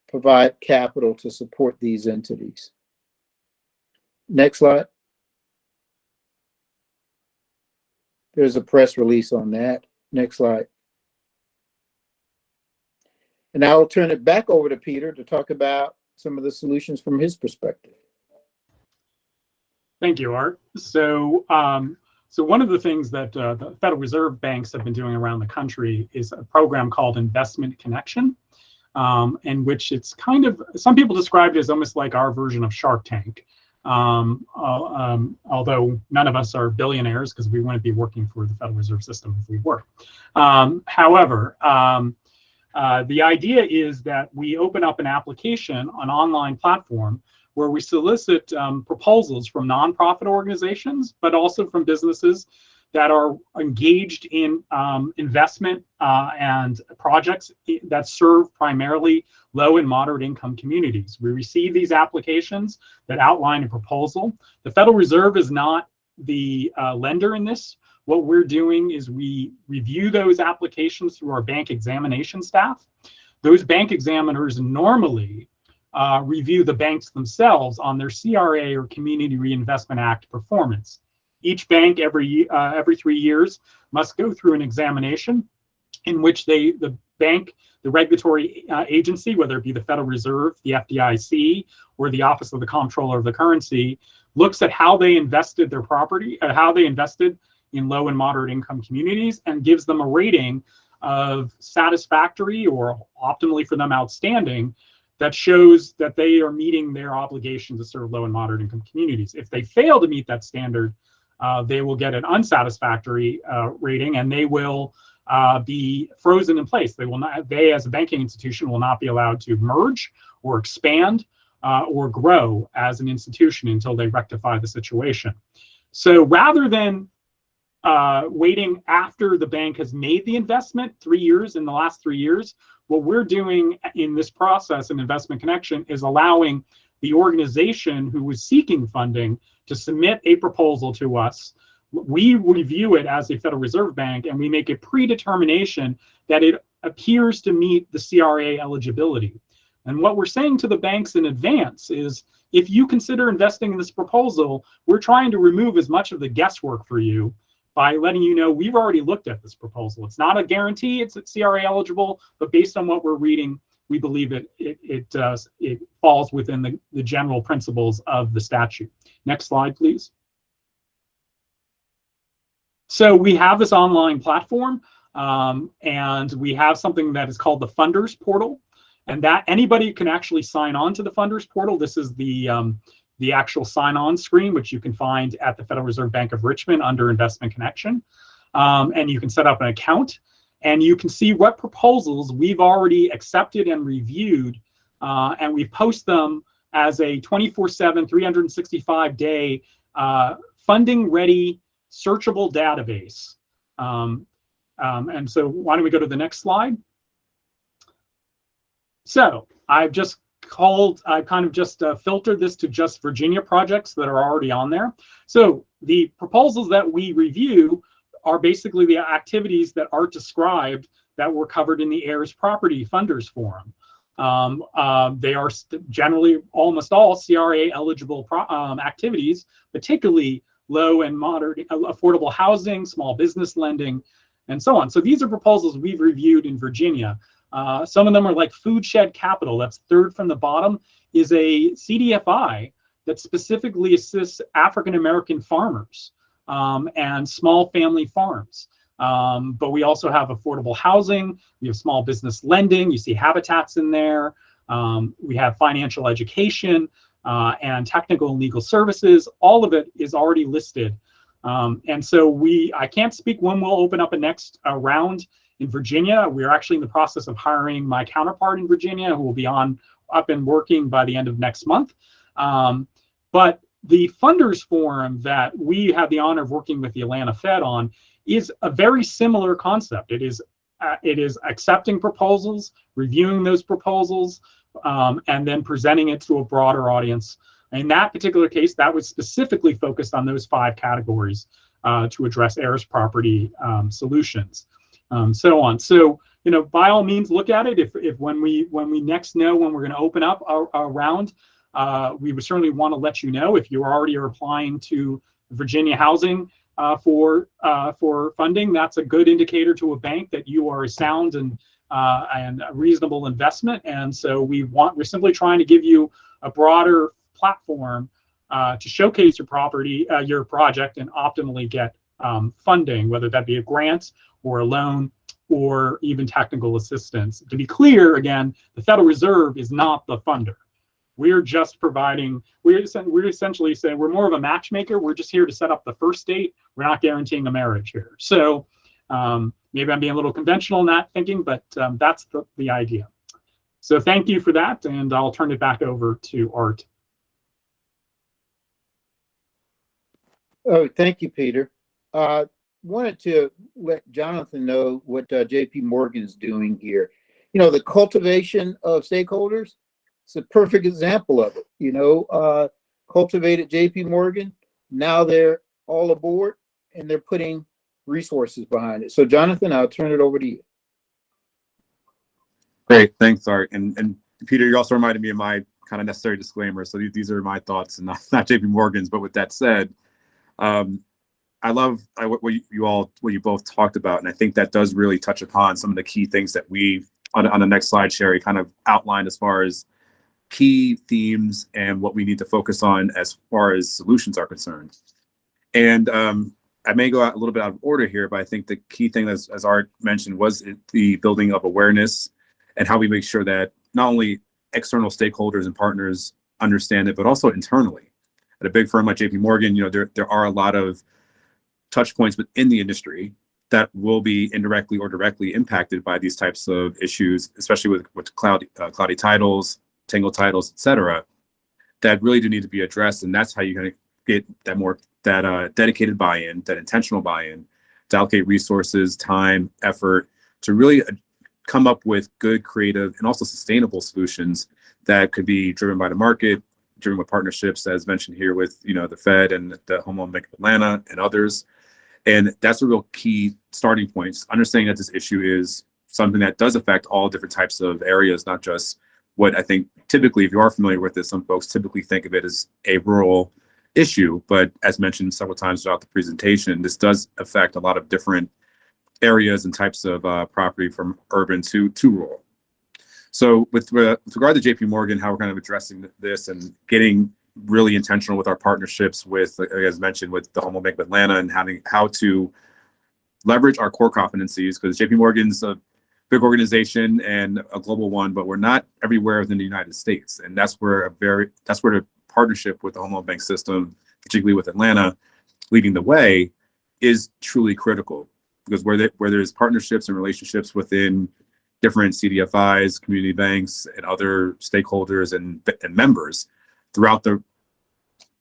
provide capital to support these entities. Next slide. There's a press release on that. Next slide. And I will turn it back over to Peter to talk about some of the solutions from his perspective. Thank you, Art. So one of the things that the Federal Reserve banks have been doing around the country is a program called Investment Connection, in which it's some people describe it as almost like our version of Shark Tank. Although none of us are billionaires, because we wouldn't be working for the Federal Reserve System if we were. However, The idea is that we open up an application, an online platform, where we solicit proposals from nonprofit organizations, but also from businesses that are engaged in investment and projects that serve primarily low and moderate income communities. We receive these applications that outline a proposal. The Federal Reserve is not the lender in this. What we're doing is we review those applications through our bank examination staff. Those bank examiners normally review the banks themselves on their CRA or Community Reinvestment Act performance. Each bank every 3 years must go through an examination in which the regulatory agency, whether it be the Federal Reserve, the FDIC, or the Office of the Comptroller of the Currency, looks at how they invested their property, how they invested in low and moderate income communities, and gives them a rating of satisfactory or optimally for them outstanding that shows that they are meeting their obligation to serve low and moderate income communities. If they fail to meet that standard, they will get an unsatisfactory rating, and they will be frozen in place. They, as a banking institution, will not be allowed to merge or expand or grow as an institution until they rectify the situation. So rather than waiting after the bank has made the investment, 3 years, in the last 3 years, what we're doing in this process in Investment Connection is allowing the organization who was seeking funding to submit a proposal to us. We review it as a Federal Reserve Bank, and we make a predetermination that it appears to meet the CRA eligibility. And what we're saying to the banks in advance is, if you consider investing in this proposal, we're trying to remove as much of the guesswork for you by letting you know we've already looked at this proposal. It's not a guarantee it's CRA eligible, but based on what we're reading, we believe it falls within the general principles of the statute. Next slide, please. So we have this online platform, and we have something that is called the Funders Portal, and that anybody can actually sign on to the Funders Portal. This is the actual sign-on screen, which you can find at the Federal Reserve Bank of Richmond under Investment Connection. And you can set up an account, and you can see what proposals we've already accepted and reviewed, and we post them as a 24/7, 365-day funding-ready, searchable database. And so why don't we go to the next slide? So I've kind of just filtered this to just Virginia projects that are already on there. So the proposals that we review are basically the activities that are described that were covered in the Heirs Property Funders Forum. They are generally almost all CRA eligible activities, particularly low and moderate affordable housing, small business lending, and so on. So these are proposals we've reviewed in Virginia. Some of them are like Food Shed Capital, that's third from the bottom, is a CDFI that specifically assists African-American farmers and small family farms. But we also have affordable housing, we have small business lending, you see habitats in there, we have financial education and technical and legal services. All of it is already listed. And so I can't speak when we'll open up a next round in Virginia. We're actually in the process of hiring my counterpart in Virginia, who will be up and working by the end of next month. But the Funders Forum that we have the honor of working with the Atlanta Fed on is a very similar concept. It is accepting proposals, reviewing those proposals, and then presenting it to a broader audience. In that particular case, that was specifically focused on those 5 categories to address heirs property solutions. So on. So, by all means, look at it. If when we next know when we're going to open up a round, we would certainly want to let you know. If you already are applying to Virginia Housing for funding, that's a good indicator to a bank that you are a sound and a reasonable investment. And so we're simply trying to give you a broader platform to showcase your project, and optimally get funding, whether that be a grant or a loan or even technical assistance. To be clear, again, the Federal Reserve is not the funder. We're just providing, we're essentially saying we're more of a matchmaker. We're just here to set up the first date. We're not guaranteeing a marriage here. So Maybe I'm being a little conventional in that thinking, but that's the idea. So thank you for that, and I'll turn it back over to Art. Oh, thank you, Peter. Wanted to let Jonathan know what JP Morgan is doing here. You know, the cultivation of stakeholders, it's a perfect example of it. You know, cultivated JP Morgan, now they're all aboard and they're putting resources behind it. So Jonathan, I'll turn it over to you. Great, thanks, Art. And Peter, you also reminded me of my kind of necessary disclaimer. So these are my thoughts and not JP Morgan's. But with that said, I love what you both talked about, and I think that does really touch upon some of the key things that we on the next slide, Sherry, kind of outlined as far as key themes and what we need to focus on as far as solutions are concerned. And I may go out a little bit out of order here, but I think the key thing, as Art mentioned, was the building of awareness and how we make sure that not only external stakeholders and partners understand it, but also internally. At a big firm like JP Morgan, you know, there are a lot of touch points within the industry that will be indirectly or directly impacted by these types of issues, especially with cloudy titles, tangled titles, et cetera, that really do need to be addressed. And that's how you're going to get that dedicated buy-in, that intentional buy-in, to allocate resources, time, effort, to really come up with good, creative, and also sustainable solutions that could be driven by the market, driven with partnerships, as mentioned here with, you know, the Fed and the Home Loan Bank of Atlanta and others. And that's a real key starting point, understanding that this issue is something that does affect all different types of areas, not just what I think typically, if you are familiar with this, some folks typically think of it as a rural issue. But as mentioned several times throughout the presentation, this does affect a lot of different areas and types of property, from urban to rural. So with regard to JP Morgan, how we're kind of addressing this and getting really intentional with our partnerships with, as mentioned, with the Home Loan Bank of Atlanta, and how to leverage our core competencies, because JP Morgan's a big organization and a global one, but we're not everywhere within the United States. And that's where the partnership with the Home Loan Bank system, particularly with Atlanta leading the way, is truly critical. Because where there's partnerships and relationships within different CDFIs, community banks, and other stakeholders and members throughout the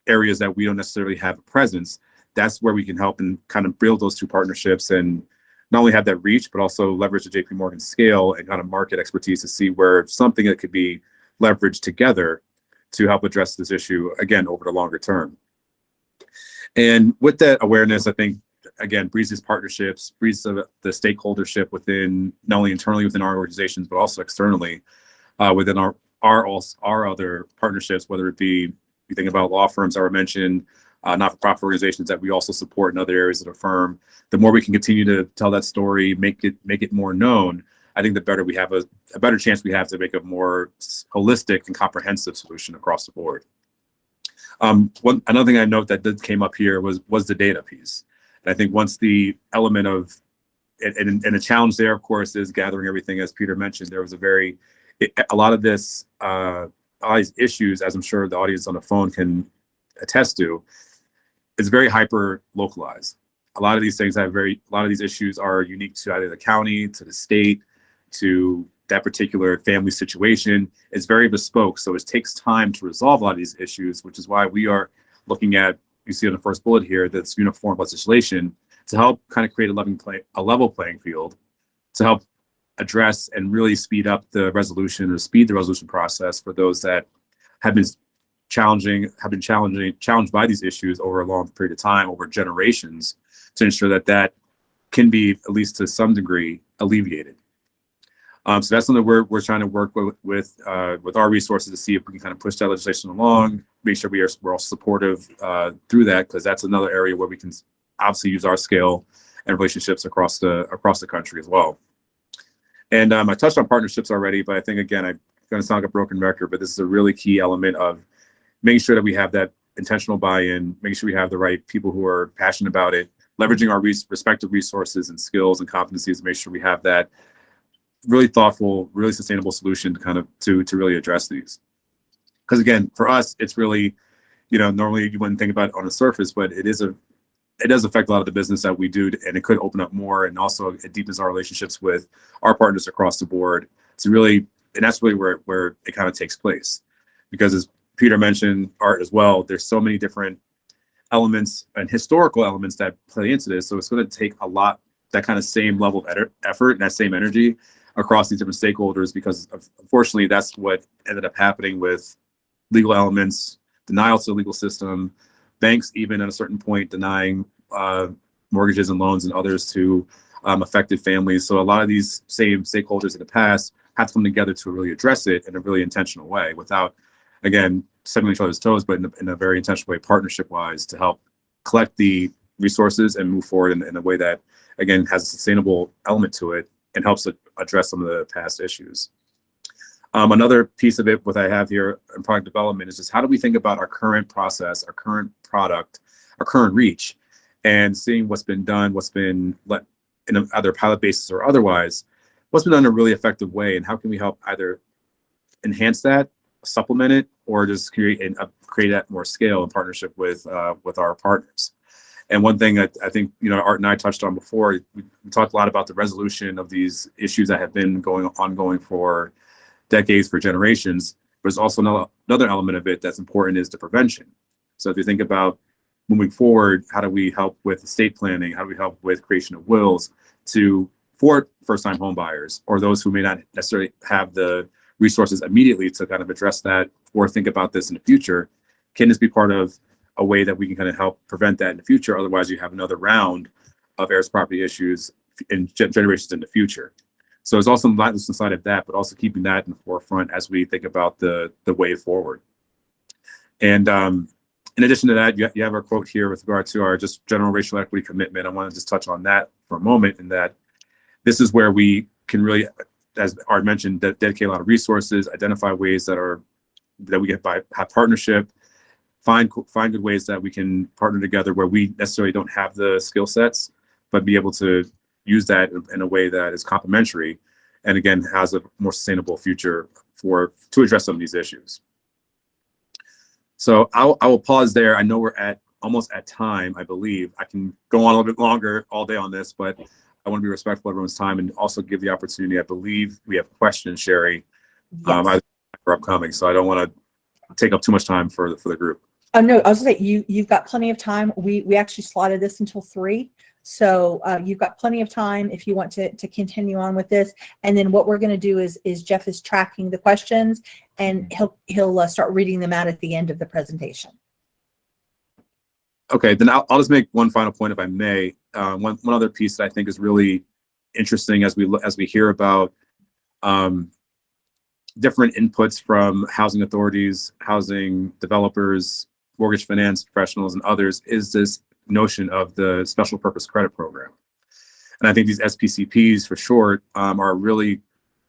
areas that we don't necessarily have a presence, that's where we can help and kind of build those two partnerships and not only have that reach, but also leverage the JP Morgan scale and kind of market expertise to see where something that could be leveraged together to help address this issue, again, over the longer term. And with that awareness, I think, again, breeds these partnerships, breeds the stakeholdership within, not only internally within our organizations, but also externally within our other partnerships, whether it be, you think about law firms that were mentioned, not-for-profit organizations that we also support in other areas of the firm. The more we can continue to tell that story, make it more known, I think the better we have a better chance we have to make a more holistic and comprehensive solution across the board. Another thing I note that came up here was the data piece. And I think once the element of, and the challenge there, of course, is gathering everything, as Peter mentioned. There was a lot of these issues, as I'm sure the audience on the phone can attest to, is very hyper localized. A lot of these things a lot of these issues are unique to either the county, to the state, to that particular family situation. It's very bespoke, so it takes time to resolve a lot of these issues, which is why we are looking at, you see on the first bullet here, that's uniform legislation to help kind of create a level playing field, to help address and really speed up the resolution process for those that have been challenged by these issues over a long period of time, over generations, to ensure that can be, at least to some degree, alleviated. So that's something we're trying to work with our resources to see if we can kind of push that legislation along, make sure we're all supportive through that, because that's another area where we can obviously use our scale and relationships across the country as well. And I touched on partnerships already, but I think, again, I'm going to sound like a broken record, but this is a really key element of making sure that we have that intentional buy-in, making sure we have the right people who are passionate about it, leveraging our respective resources and skills and competencies to make sure we have that really thoughtful, really sustainable solution to kind of to really address these. Because again, for us, it's really, normally you wouldn't think about it on the surface, but it is it does affect a lot of the business that we do, and it could open up more, and also it deepens our relationships with our partners across the board to really, and that's really where it kind of takes place. Because as Peter mentioned, Art as well, there's so many different elements and historical elements that play into this. So it's going to take a lot, that kind of same level of effort and that same energy across these different stakeholders, because unfortunately that's what ended up happening with legal elements, denial to the legal system, banks even at a certain point denying mortgages and loans and others to affected families. So a lot of these same stakeholders in the past have to come together to really address it in a really intentional way, without, again, stepping on each other's toes, but in a very intentional way, partnership-wise, to help collect the resources and move forward in a way that, again, has a sustainable element to it and helps address some of the past issues. Another piece of it, what I have here in product development, is just how do we think about our current process, our current product, our current reach, and seeing what's been done, what's been let in either pilot basis or otherwise, what's been done in a really effective way, and how can we help either enhance that, supplement it, or just create that more scale in partnership with our partners. And one thing that I think, Art and I touched on before, we talked a lot about the resolution of these issues that have been ongoing for decades, for generations. But there's also another element of it that's important, is the prevention. So if you think about moving forward, how do we help with estate planning? How do we help with creation of wills for first-time home buyers, or those who may not necessarily have the resources immediately to kind of address that or think about this in the future? Can this be part of a way that we can kind of help prevent that in the future? Otherwise, you have another round of heirs property issues in generations in the future. So it's also not just inside of that, but also keeping that in the forefront as we think about the way forward. And in addition to that, you have our quote here with regard to our just general racial equity commitment. I want to just touch on that for a moment, in that this is where we can really, as Art mentioned, dedicate a lot of resources, identify ways that we can have partnership, find good ways that we can partner together where we necessarily don't have the skill sets, but be able to use that in a way that is complementary, and again has a more sustainable future to address some of these issues. So I will pause there. I know we're almost at time. I believe I can go on a little bit longer all day on this, but I want to be respectful of everyone's time and also give the opportunity. I believe we have questions, Sherry, Yes. for upcoming, so I don't want to take up too much time for the group. No, I was gonna say you've got plenty of time. We actually slotted this until 3, so you've got plenty of time if you want to continue on with this. And then what we're going to do is Jeff is tracking the questions, and he'll start reading them out at the end of the presentation. Okay, then I'll just make one final point, if I may. One other piece that I think is really interesting as we hear about different inputs from housing authorities, housing developers, mortgage finance professionals, and others, is this notion of the special purpose credit program. And I think these SPCPs, for short, are a really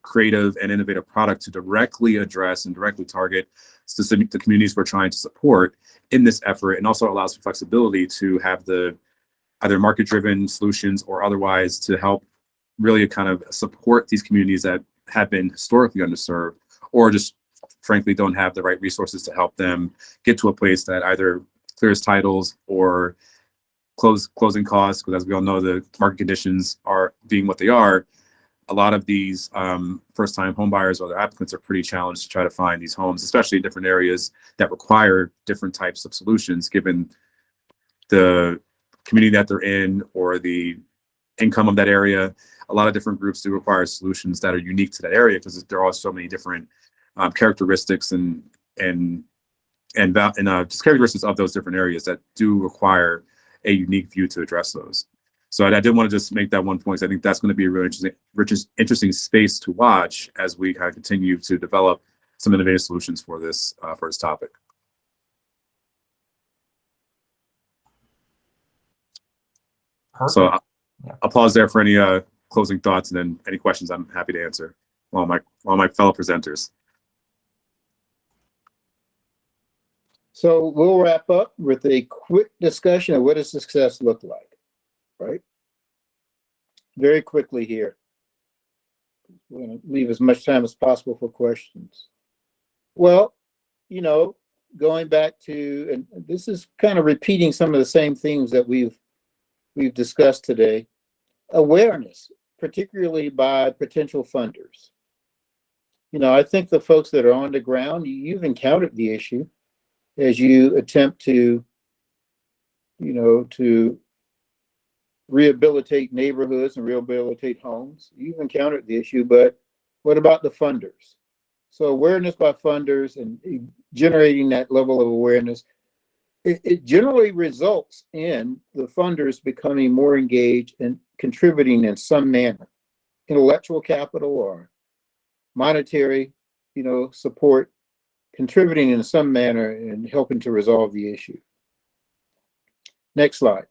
creative and innovative product to directly address and directly target the communities we're trying to support in this effort, and also allows for flexibility to have the either market-driven solutions or otherwise to help really kind of support these communities that have been historically underserved, or just frankly don't have the right resources to help them get to a place that either clears titles or closing costs, because as we all know, the market conditions are being what they are. A lot of these first-time home buyers or their applicants are pretty challenged to try to find these homes, especially in different areas that require different types of solutions, given the community that they're in or the income of that area. A lot of different groups do require solutions that are unique to that area, because there are so many different characteristics and just characteristics of those different areas that do require a unique view to address those. So I did want to just make that one point. I think that's going to be a really interesting space to watch as we kind of continue to develop some innovative solutions for this topic. Perfect. So I'll pause there for any closing thoughts, and then any questions I'm happy to answer while my fellow presenters. So we'll wrap up with a quick discussion of what does success look like, right? Very quickly here. We're going to leave as much time as possible for questions. Well, going back to, and this is kind of repeating some of the same things that we've we've discussed today, awareness, particularly by potential funders. You know, I think the folks that are on the ground, you've encountered the issue as you attempt to, you know, to rehabilitate neighborhoods and rehabilitate homes. You've encountered the issue, but what about the funders? So awareness by funders and generating that level of awareness, it generally results in the funders becoming more engaged and contributing in some manner, intellectual capital or monetary, you know, support, contributing in some manner and helping to resolve the issue. Next slide.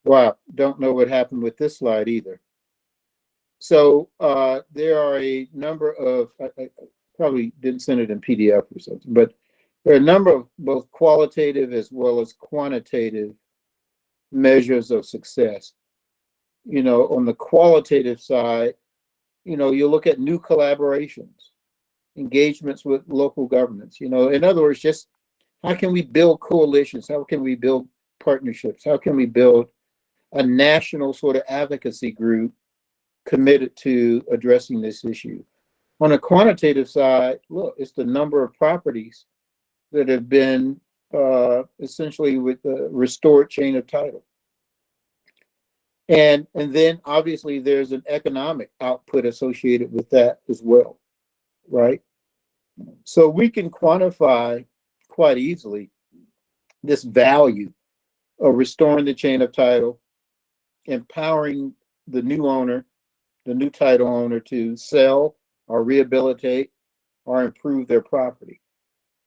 Wow, don't know what happened with this slide either. So there are a number of, I probably didn't send it in PDF or something, but there are a number of both qualitative as well as quantitative measures of success. You know, on the qualitative side, you know, you look at new collaborations, engagements with local governments. You know, in other words, just how can we build coalitions? How can we build partnerships? How can we build a national sort of advocacy group committed to addressing this issue? On a quantitative side, look, it's the number of properties that have been essentially with the restored chain of title. And then obviously there's an economic output associated with that as well, right? So we can quantify quite easily this value of restoring the chain of title, empowering the new owner, the new title owner to sell or rehabilitate or improve their property.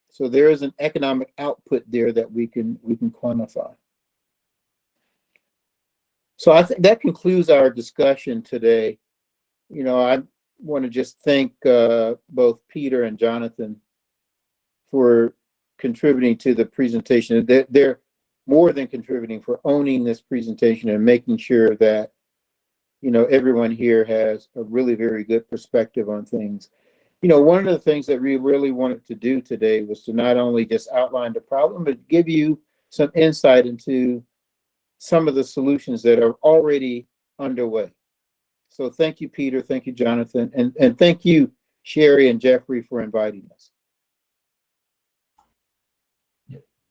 So there is an economic output there that we can quantify. So I think that concludes our discussion today. You know, I want to just thank both Peter and Jonathan for contributing to the presentation. They're more than contributing, for owning this presentation and making sure that, you know, everyone here has a really very good perspective on things. You know, one of the things that we really wanted to do today was to not only just outline the problem, but give you some insight into some of the solutions that are already underway. So thank you, Peter. Thank you, Jonathan. And thank you, Sherry and Jeffrey, for inviting us.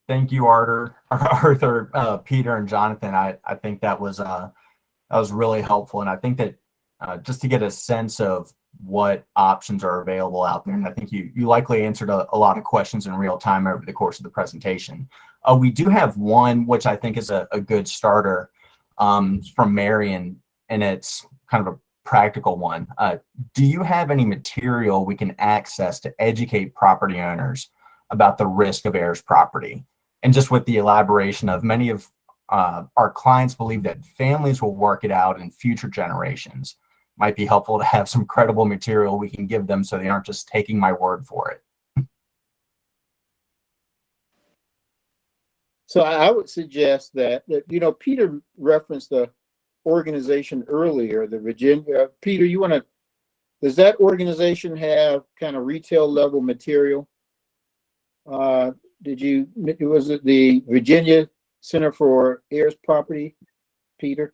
Thank you, Arthur, Peter, and Jonathan. I think that was really helpful, and I think that just to get a sense of what options are available out there, and I think you likely answered a lot of questions in real time over the course of the presentation. We do have one which I think is a good starter from Marion, and it's kind of a practical one. Do you have any material we can access to educate property owners about the risk of heirs property? And just with the elaboration of many of our clients believe that families will work it out in future generations. Might be helpful to have some credible material we can give them so they aren't just taking my word for it. So I would suggest that, you know, Peter referenced the organization earlier, the Virginia. Peter, does that organization have kind of retail level material? Was it the Virginia Center for Heirs Property, Peter?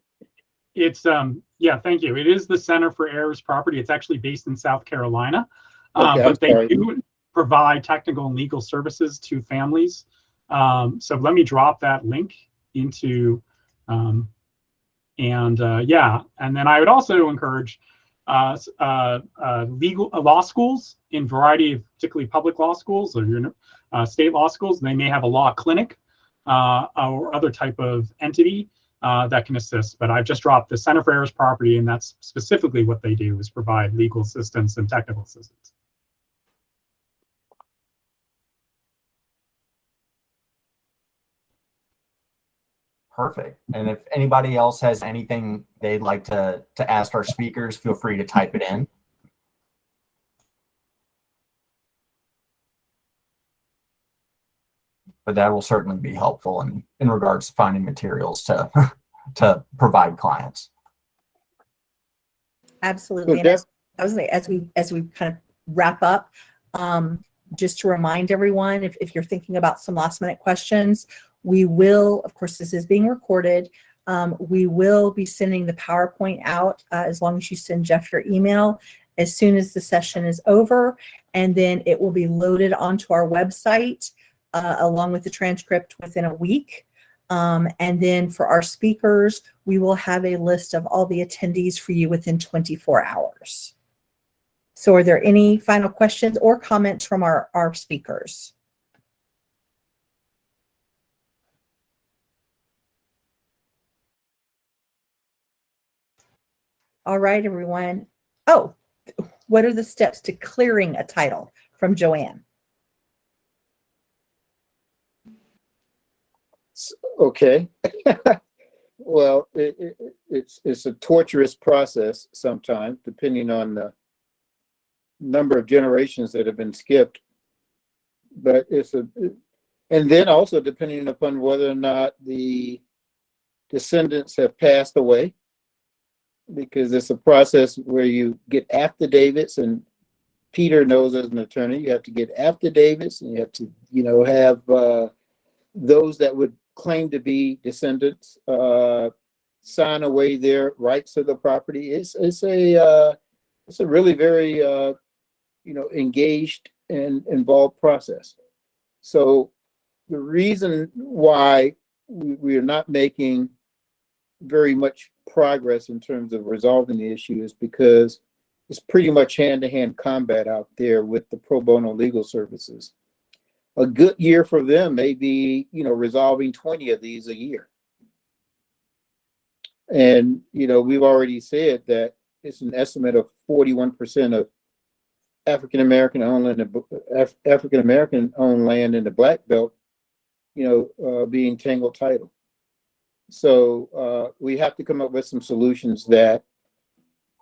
It's yeah, thank you. It is the Center for Heirs Property. It's actually based in South Carolina, Okay, but they do provide technical and legal services to families. So let me drop that link into, yeah, and then I would also encourage law schools in variety of, particularly public law schools or state law schools. They may have a law clinic or other type of entity that can assist. But I've just dropped the Center for Heirs Property, and that's specifically what they do, is provide legal assistance and technical assistance. Perfect. And if anybody else has anything they'd like to ask our speakers, feel free to type it in. But that will certainly be helpful in regards to finding materials to to provide clients. Absolutely. So And as we kind of wrap up, just to remind everyone, if you're thinking about some last minute questions, we will, of course, this is being recorded. We will be sending the PowerPoint out as long as you send Jeff your email as soon as the session is over, and then it will be loaded onto our website along with the transcript within a week. And then for our speakers, we will have a list of all the attendees for you within 24 hours. So are there any final questions or comments from our speakers? All right, everyone. Oh, what are the steps to clearing a title from Joanne? Okay. Well, it's a torturous process sometimes, depending on the number of generations that have been skipped. But and then also depending upon whether or not the descendants have passed away, because it's a process where you get affidavits, and Peter knows as an attorney, you have to get affidavits, and you have to, have those that would claim to be descendants sign away their rights to the property. It's a really very engaged and involved process. So the reason why we are not making very much progress in terms of resolving the issue is because it's pretty much hand-to-hand combat out there with the pro bono legal services. A good year for them may be, resolving 20 of these a year. And, we've already said that it's an estimate of 41% of African-American owned land in the Black Belt, being tangled title. So we have to come up with some solutions that,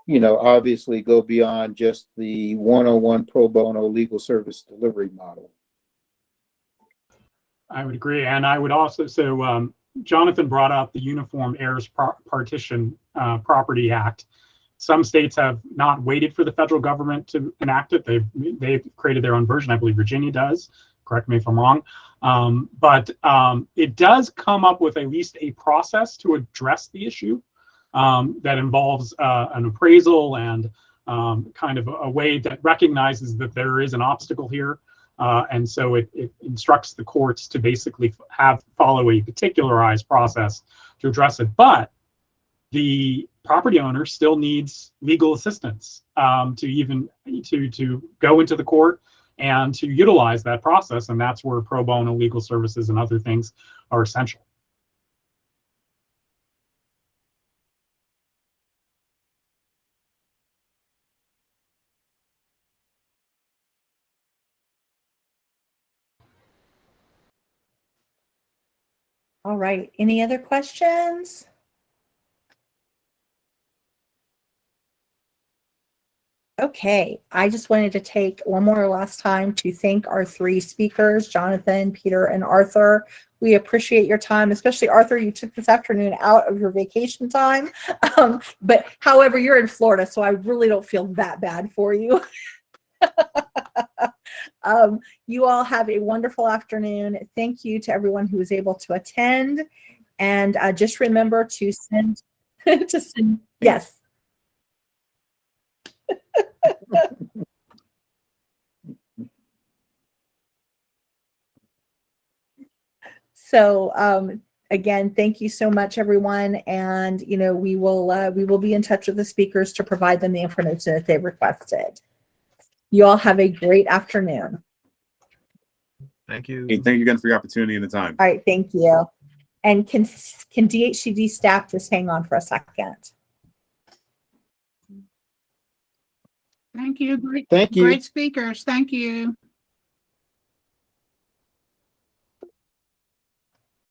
obviously go beyond just the one-on-one pro bono legal service delivery model. I would agree. And I would also, so Jonathan brought up the Uniform Heirs Partition Property Act. Some states have not waited for the federal government to enact it. They've created their own version. I believe Virginia does. Correct me if I'm wrong. But it does come up with at least a process to address the issue that involves an appraisal and kind of a way that recognizes that there is an obstacle here. And so it instructs the courts to basically follow a particularized process to address it. But the property owner still needs legal assistance to go into the court and to utilize that process. And that's where pro bono legal services and other things are essential. All right. Any other questions? Okay. I just wanted to take one more last time to thank our three speakers, Jonathan, Peter, and Arthur. We appreciate your time, especially Arthur. You took this afternoon out of your vacation time. But however, you're in Florida, so I really don't feel that bad for you. You all have a wonderful afternoon. Thank you to everyone who was able to attend. And just remember to send, yes. So again, thank you so much, everyone. And we will be in touch with the speakers to provide them the information that they've requested. You all have a great afternoon. Thank you. Hey, thank you again for your opportunity and the time. All right, thank you. And can DHCD staff just hang on for a second? Thank you. Thank you. Great speakers. Thank you.